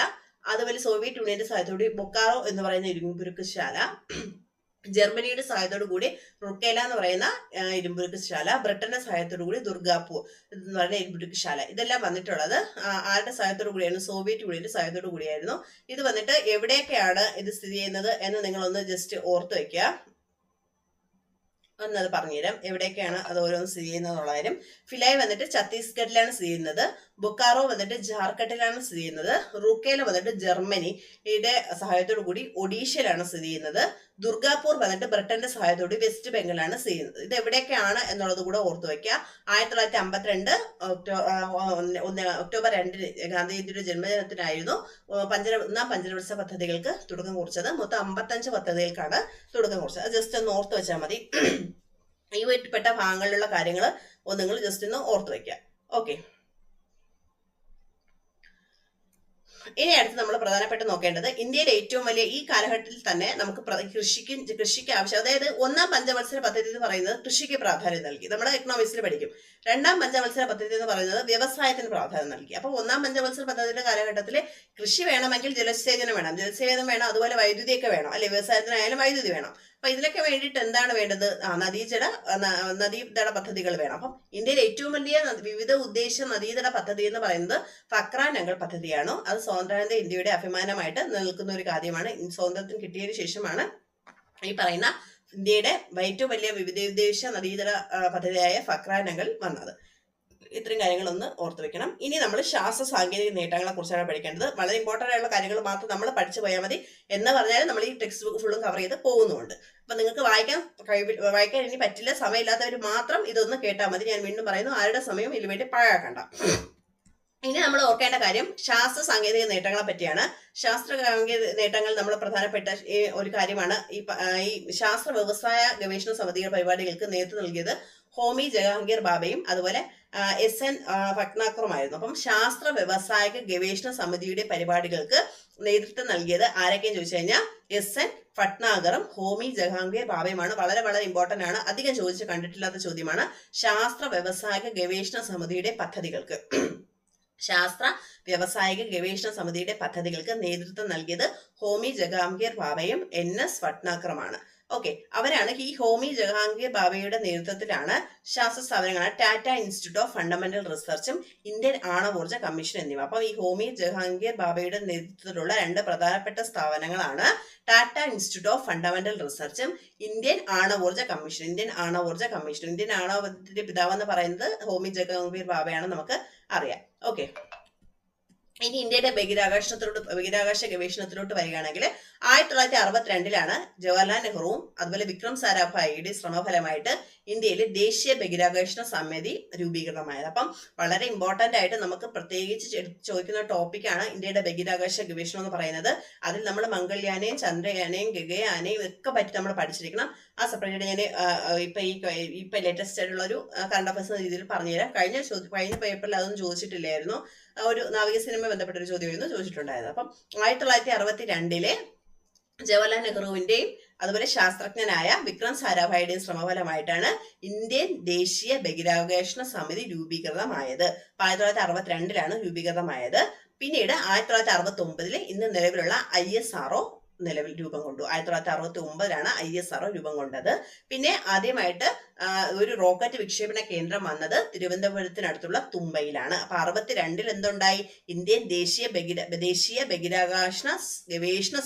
അതുപോലെ സോവിയറ്റ് യൂണിയന്റെ സഹായത്തോടുകൂടി ബൊക്കാറോ എന്ന് പറയുന്ന ഇരുമ്പുരുക്ക് ശാല, ജർമ്മനിയുടെ സഹായത്തോടു കൂടി റുക്കേല എന്ന് പറയുന്ന ഇരുമ്പുരുക്ക് ശാല, ബ്രിട്ടന്റെ സഹായത്തോടു കൂടി ദുർഗാപൂർ എന്ന് പറയുന്ന ഇരുമ്പുരുക്ക് ശാല, ഇതെല്ലാം വന്നിട്ടുള്ളത് ആരുടെ സഹായത്തോടു കൂടിയായിരുന്നു? സോവിയറ്റ് യൂണിയന്റെ സഹായത്തോടു കൂടിയായിരുന്നു. ഇത് വന്നിട്ട് എവിടെയൊക്കെയാണ് ഇത് സ്ഥിതി ചെയ്യുന്നത് എന്ന് നിങ്ങളൊന്ന് ജസ്റ്റ് ഓർത്ത് വെക്കുക. ഒന്നത് പറഞ്ഞുതരാം എവിടെയൊക്കെയാണ് അത് ഓരോന്ന് സ്ഥിതി ചെയ്യുന്നതെന്നുള്ള കാര്യം. ഫിലായ് വന്നിട്ട് ഛത്തീസ്ഗഡിലാണ് സ്ഥിതി ചെയ്യുന്നത്, ബൊക്കാറോ വന്നിട്ട് ജാർഖണ്ഡിലാണ് സ്ഥിതി ചെയ്യുന്നത്, റുക്കേല വന്നിട്ട് ജർമ്മനിയുടെ സഹായത്തോടു കൂടി ഒഡീഷയിലാണ് സ്ഥിതി ചെയ്യുന്നത്, ദുർഗാപൂർ വന്നിട്ട് ബ്രിട്ടന്റെ സഹായത്തോടെ വെസ്റ്റ് ബംഗാളാണ് സ്ഥിതി ചെയ്യുന്നത്. ഇത് എവിടെയൊക്കെയാണ് എന്നുള്ളത് കൂടെ ഓർത്തു വയ്ക്കുക. 1952 ഒക്ടോബർ 2 ഗാന്ധിജിയുടെ ജന്മദിനത്തിനായിരുന്നു 1 പഞ്ചവത്സര പദ്ധതികൾക്ക് തുടക്കം കുറിച്ചത്. മൊത്തം 55 പദ്ധതികൾക്കാണ് തുടക്കം കുറിച്ചത്. അത് ജസ്റ്റ് ഒന്ന് ഓർത്ത് വെച്ചാൽ മതി. ഈ പെട്ട ഭാഗങ്ങളിലുള്ള കാര്യങ്ങൾ നിങ്ങൾ ജസ്റ്റ് ഒന്ന് ഓർത്തു വയ്ക്കുക. ഓക്കെ, ഇനി അടുത്ത് നമ്മൾ പ്രധാനപ്പെട്ട് നോക്കേണ്ടത് ഇന്ത്യയിലെ ഏറ്റവും വലിയ ഈ കാലഘട്ടത്തിൽ തന്നെ നമുക്ക് കൃഷിക്ക് ആവശ്യം, അതായത് 1 പഞ്ചവത്സര പദ്ധതി എന്ന് പറയുന്നത് കൃഷിക്ക് പ്രാധാന്യം നൽകി. നമ്മൾ എക്കണോമിക്സിൽ പഠിക്കും. 2 പഞ്ചവത്സര പദ്ധതി എന്ന് പറയുന്നത് വ്യവസായത്തിന് പ്രാധാന്യം നൽകി. അപ്പൊ 1 പഞ്ചവത്സര പദ്ധതിയുടെ കാലഘട്ടത്തിൽ കൃഷി വേണമെങ്കിൽ ജലസേചനം വേണം, അതുപോലെ വൈദ്യുതിയൊക്കെ വേണം, അല്ലെ? വ്യവസായത്തിനായാലും വൈദ്യുതി വേണം. അപ്പൊ ഇതിനൊക്കെ വേണ്ടിയിട്ട് എന്താണ് വേണ്ടത്? നദീതട പദ്ധതികൾ വേണം. അപ്പം ഇന്ത്യയിലെ ഏറ്റവും വലിയ വിവിധ ഉദ്ദേശ നദീതട പദ്ധതി എന്ന് പറയുന്നത് ഫക്ര നംഗൽ പദ്ധതിയാണ്. അത് സ്വാതന്ത്ര്യാനന്തര ഇന്ത്യയുടെ അഭിമാനമായിട്ട് നിൽക്കുന്ന ഒരു കാര്യമാണ്. സ്വാതന്ത്ര്യം കിട്ടിയതിനു ശേഷമാണ് ഈ പറയുന്ന ഇന്ത്യയുടെ ഏറ്റവും വലിയ വിവിധോദ്ദേശ നദീതട പദ്ധതിയായ ഫക്ര നംഗൽ വന്നത്. ഇത്രയും കാര്യങ്ങളൊന്ന് ഓർത്തു വെക്കണം. ഇനി നമ്മൾ ശാസ്ത്ര സാങ്കേതിക നേട്ടങ്ങളെ കുറിച്ചാണ് പഠിക്കേണ്ടത്. വളരെ ഇമ്പോർട്ടൻ്റ് ആയിട്ടുള്ള കാര്യങ്ങൾ മാത്രം നമ്മൾ പഠിച്ചു പോയാൽ മതി. എന്ന് പറഞ്ഞാൽ നമ്മൾ ഈ ടെക്സ്റ്റ് ബുക്ക് ഫുള്ളും കവർ ചെയ്ത് പോകുന്നുണ്ട്. അപ്പൊ നിങ്ങൾക്ക് വായിക്കാൻ ഇനി പറ്റില്ല, സമയമില്ലാത്തവർ മാത്രം ഇതൊന്ന് കേട്ടാൽ മതി. ഞാൻ വീണ്ടും പറയുന്നു, ആരുടെ സമയം ഇതിനു വേണ്ടി പാഴാക്കണ്ട. ഇനി നമ്മൾ ഓർക്കേണ്ട കാര്യം ശാസ്ത്ര സാങ്കേതിക നേട്ടങ്ങളെ പറ്റിയാണ്. ശാസ്ത്ര സാങ്കേതിക നേട്ടങ്ങൾ നമ്മൾ പ്രധാനപ്പെട്ട ഒരു കാര്യമാണ്. ഈ ശാസ്ത്ര വ്യവസായ ഗവേഷണ സമിതിയുടെ പരിപാടികൾക്ക് നേതൃത്വം നൽകിയത് ഹോമി ജഹാംഗീർ ബാബയും അതുപോലെ SN ഭട്നാഗറുമായിരുന്നു. അപ്പം ശാസ്ത്ര വ്യവസായിക ഗവേഷണ സമിതിയുടെ പരിപാടികൾക്ക് നേതൃത്വം നൽകിയത് ആരൊക്കെയെന്ന് ചോദിച്ചു കഴിഞ്ഞാൽ SN ഭട്നാഗറും ഹോമി ജഹാംഗീർ ബാബയുമാണ്. വളരെ വളരെ ഇമ്പോർട്ടന്റ് ആണ്, അധികം ചോദിച്ച് കണ്ടിട്ടില്ലാത്ത ചോദ്യമാണ്. ശാസ്ത്ര വ്യവസായിക ഗവേഷണ സമിതിയുടെ പദ്ധതികൾക്ക് ശാസ്ത്ര വ്യാവസായിക ഗവേഷണ സമിതിയുടെ പദ്ധതികൾക്ക് നേതൃത്വം നൽകിയത് ഹോമി ജഹാംഗീർ ബാബയും NS ഭട്നാഗറുമാണ്. ഓക്കെ, അവരാണ് ഈ ഹോമി ജഹാംഗീർ ബാബയുടെ നേതൃത്വത്തിലാണ് ശാസ്ത്ര സ്ഥാപനങ്ങളാണ് ടാറ്റ ഇൻസ്റ്റിറ്റ്യൂട്ട് ഓഫ് ഫണ്ടമെന്റൽ റിസർച്ചും ഇന്ത്യൻ ആണവോർജ കമ്മീഷൻ എന്നിവ. അപ്പം ഈ ഹോമി ജഹാംഗീർ ബാബയുടെ നേതൃത്വത്തിലുള്ള രണ്ട് പ്രധാനപ്പെട്ട സ്ഥാപനങ്ങളാണ് ടാറ്റ ഇൻസ്റ്റിറ്റ്യൂട്ട് ഓഫ് ഫണ്ടമെന്റൽ റിസർച്ചും ഇന്ത്യൻ ആണവോർജ കമ്മീഷൻ. ഇന്ത്യൻ ആണവോർജത്തിന്റെ പിതാവ് എന്ന് പറയുന്നത് ഹോമി ജഹാംഗീർ ബാബയാണ്, നമുക്ക് അറിയാം. ഓക്കെ, ഇനി ഇന്ത്യയുടെ ബഹിരാകാശ ഗവേഷണത്തിലോട്ട് വരികയാണെങ്കിൽ 1962 ജവഹർലാൽ നെഹ്റുവും അതുപോലെ വിക്രം സാരാഭായിയുടെ ശ്രമഫലമായിട്ട് ഇന്ത്യയിൽ ദേശീയ ബഹിരാകാശ സമിതി രൂപീകൃതമായത്. അപ്പം വളരെ ഇമ്പോർട്ടന്റ് ആയിട്ട് നമുക്ക് പ്രത്യേകിച്ച് ചോദിക്കുന്ന ടോപ്പിക്കാണ് ഇന്ത്യയുടെ ബഹിരാകാശ ഗവേഷണം എന്ന് പറയുന്നത്. അതിൽ നമ്മൾ മംഗൾയാനെയും ചന്ദ്രയാനെയും ഗഗയാനെയും ഒക്കെ പറ്റി നമ്മൾ പഠിച്ചിരിക്കണം. ആ സെപ്പറേറ്റ് ഞാൻ ഇപ്പൊ ലേറ്റസ്റ്റ് ആയിട്ടുള്ള ഒരു കറണ്ട് അഫയേഴ്സ് രീതിയിൽ പറഞ്ഞുതരാം. കഴിഞ്ഞ പേപ്പറിൽ അതൊന്നും ചോദിച്ചിട്ടില്ലായിരുന്നു. ഒരു നാവിക സിനിമ ബന്ധപ്പെട്ട ഒരു ചോദ്യമായിരുന്നു ചോദിച്ചിട്ടുണ്ടായത്. അപ്പം 1962 ജവഹർലാൽ നെഹ്റുവിന്റെയും അതുപോലെ ശാസ്ത്രജ്ഞനായ വിക്രം സാരാഭായിയുടെയും ശ്രമഫലമായിട്ടാണ് ഇന്ത്യൻ ദേശീയ ബഹിരാകാശ സമിതി രൂപീകൃതമായത്. 1962 രൂപീകൃതമായത്. പിന്നീട് 1969 ഇന്ന് നിലവിലുള്ള ISRO നിലവിൽ രൂപം കൊണ്ടു. 1969 ISRO രൂപം കൊണ്ടത്. പിന്നെ ആദ്യമായിട്ട് ഒരു റോക്കറ്റ് വിക്ഷേപണ കേന്ദ്രം വന്നത് തിരുവനന്തപുരത്തിനടുത്തുള്ള തുമ്പയിലാണ്. അപ്പൊ 62 എന്തുണ്ടായി? ഇന്ത്യൻ ദേശീയ ബഹിരാകാശ ഗവേഷണ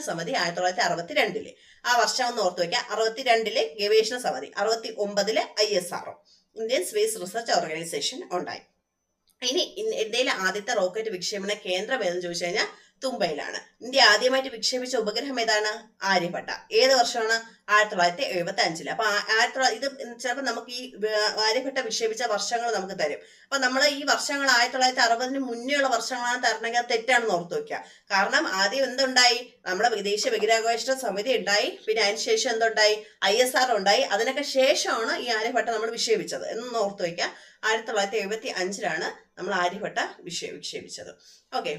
സമിതി 1962 ആ വർഷം ഒന്ന് ഓർത്തു വെക്കാം. 62 ഗവേഷണ സമിതി, 69 ISRO Indian space research organisation ഉണ്ടായി. ഇനി ഇന്ത്യയിലെ ആദ്യത്തെ റോക്കറ്റ് വിക്ഷേപണ കേന്ദ്രം ഏതെന്ന് ചോദിച്ചു കഴിഞ്ഞാൽ തുമ്പയിലാണ്. ഇന്ത്യ ആദ്യമായിട്ട് വിക്ഷേപിച്ച ഉപഗ്രഹം ഏതാണ്? ആര്യഭട്ട. ഏത് വർഷമാണ്? 1975. അപ്പൊ ഇത് ചിലപ്പോൾ നമുക്ക് ഈ ആര്യഭട്ട വിക്ഷേപിച്ച വർഷങ്ങൾ നമുക്ക് തരും. അപ്പൊ നമ്മൾ ഈ വർഷങ്ങൾ 1960 മുന്നേയുള്ള വർഷങ്ങളാണ് തരണമെങ്കിൽ അത് തെറ്റാണെന്ന് ഓർത്തു വെക്കുക. കാരണം ആദ്യം എന്തുണ്ടായി? നമ്മുടെ ദേശീയ ബഹിരാകാശ സമിതി ഉണ്ടായി. പിന്നെ അതിനുശേഷം എന്തുണ്ടായി? ISRO ഉണ്ടായി. അതിനൊക്കെ ശേഷമാണ് ഈ ആര്യഭട്ട നമ്മൾ വിക്ഷേപിച്ചത് എന്നൊന്ന് ഓർത്തു വെക്കുക. 1975 നമ്മൾ ആര്യഭട്ട വിക്ഷേപിച്ചത്. ഓക്കെ,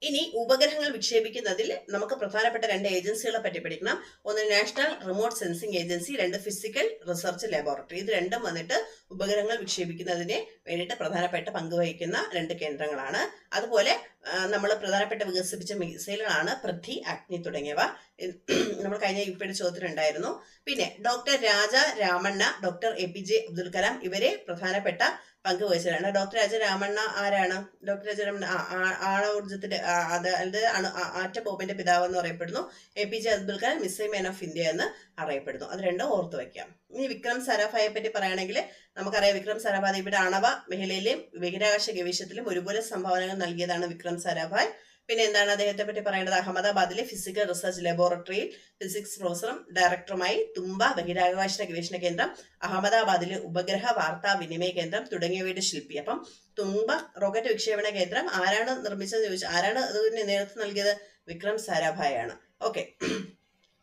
ഇനി ഉപഗ്രഹങ്ങൾ വിക്ഷേപിക്കുന്നതിൽ നമുക്ക് പ്രധാനപ്പെട്ട രണ്ട് ഏജൻസികളെ പറ്റി പഠിക്കണം. ഒന്ന് നാഷണൽ റിമോട്ട് സെൻസിംഗ് ഏജൻസി, രണ്ട് ഫിസിക്കൽ റിസർച്ച് ലബോറട്ടറി. ഇത് രണ്ടും വന്നിട്ട് ഉപഗ്രഹങ്ങൾ വിക്ഷേപിക്കുന്നതിന് വേണ്ടിയിട്ട് പ്രധാനപ്പെട്ട പങ്കുവഹിക്കുന്ന രണ്ട് കേന്ദ്രങ്ങളാണ്. അതുപോലെ നമ്മൾ പ്രധാനപ്പെട്ട വികസിപ്പിച്ച മിസൈലുകളാണ് പൃഥ്വി, അഗ്നി തുടങ്ങിയവ. നമ്മൾ കഴിഞ്ഞ യുപിയുടെ ചോദ്യത്തിലുണ്ടായിരുന്നു. പിന്നെ ഡോക്ടർ രാജ രാമണ്ണ, ഡോക്ടർ APJ അബ്ദുൽ കലാം ഇവരെ പ്രധാനപ്പെട്ട പങ്കുവഹിച്ചതാണ്. ഡോക്ടർ രാജ രാമണ്ണ ആരാണ്? ഡോക്ടർ രാജ രാമണ്ണ ആണവോർജത്തിന്റെ അതായത് ആറ്റം ബോംബിന്റെ പിതാവ് എന്ന് അറിയപ്പെടുന്നു. APJ Abdul Kalam missile man of India എന്ന് അറിയപ്പെടുന്നു. അത് രണ്ടും ഓർത്തു വയ്ക്കാം. ഇനി വിക്രം സാരാഭായെ പറ്റി പറയുകയാണെങ്കിൽ നമുക്കറിയാം, വിക്രം സാരാഭായ് ഇവിടെ ആണവ മേഖലയിലെയും ബഹിരാകാശ ഗവേഷണത്തിലും ഒരുപോലെ സംഭാവനകൾ നൽകിയതാണ് വിക്രം സാരാഭായ്. പിന്നെ എന്താണ് അദ്ദേഹത്തെ പറ്റി പറയേണ്ടത്? അഹമ്മദാബാദിലെ ഫിസിക്കൽ റിസർച്ച് ലബോറട്ടറിയിൽ ഫിസിക്സ് പ്രൊഫസറും ഡയറക്ടറുമായി, തുമ്പ ബഹിരാകാശ ഗവേഷണ കേന്ദ്രം, അഹമ്മദാബാദിലെ ഉപഗ്രഹ വാർത്താ വിനിമയ കേന്ദ്രം തുടങ്ങിയവയുടെ ശില്പി. അപ്പം തുമ്പ റോക്കറ്റ് വിക്ഷേപണ കേന്ദ്രം ആരാണ് നിർമ്മിച്ചതെന്ന് ചോദിച്ചാൽ ആരാണ് അതിന് നേതൃത്വം നൽകിയത്? വിക്രം സാരാഭായ് ആണ്. ഓക്കെ,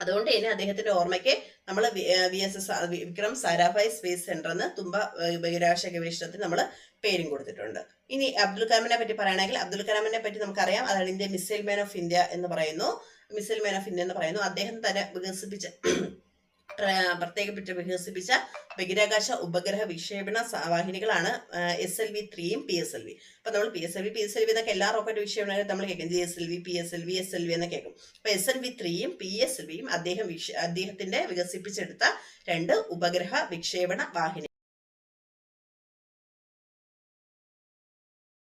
അതുകൊണ്ട് തന്നെ അദ്ദേഹത്തിന്റെ ഓർമ്മയ്ക്ക് നമ്മൾ വിക്രം സാരാഭായ് സ്പേസ് സെന്റർ എന്ന് തുമ്പ ബഹിരാകാശ ഗവേഷണത്തിന് നമ്മൾ പേരും കൊടുത്തിട്ടുണ്ട്. ഇനി അബ്ദുൽ കലാമിനെ പറ്റി പറയുകയാണെങ്കിൽ അബ്ദുൽ കലാമിനെ പറ്റി നമുക്കറിയാം, അതാണ് India missile man of India എന്ന് പറയുന്നു. അദ്ദേഹം തന്നെ വികസിപ്പിച്ച ബഹിരാകാശ ഉപഗ്രഹ വിക്ഷേപണ വാഹിനികളാണ് SLV-3യും PSLV. അപ്പൊ നമ്മൾ PSLV എന്നൊക്കെ എല്ലാ റോക്കറ്റ് വിക്ഷേപണങ്ങളും നമ്മൾ കേൾക്കും. GSLV, PSLV, SLV എന്ന് കേൾക്കും. അപ്പൊ SLV-3യും PSLVയും അദ്ദേഹത്തിന്റെ വികസിപ്പിച്ചെടുത്ത രണ്ട് ഉപഗ്രഹ വിക്ഷേപണ വാഹിനി.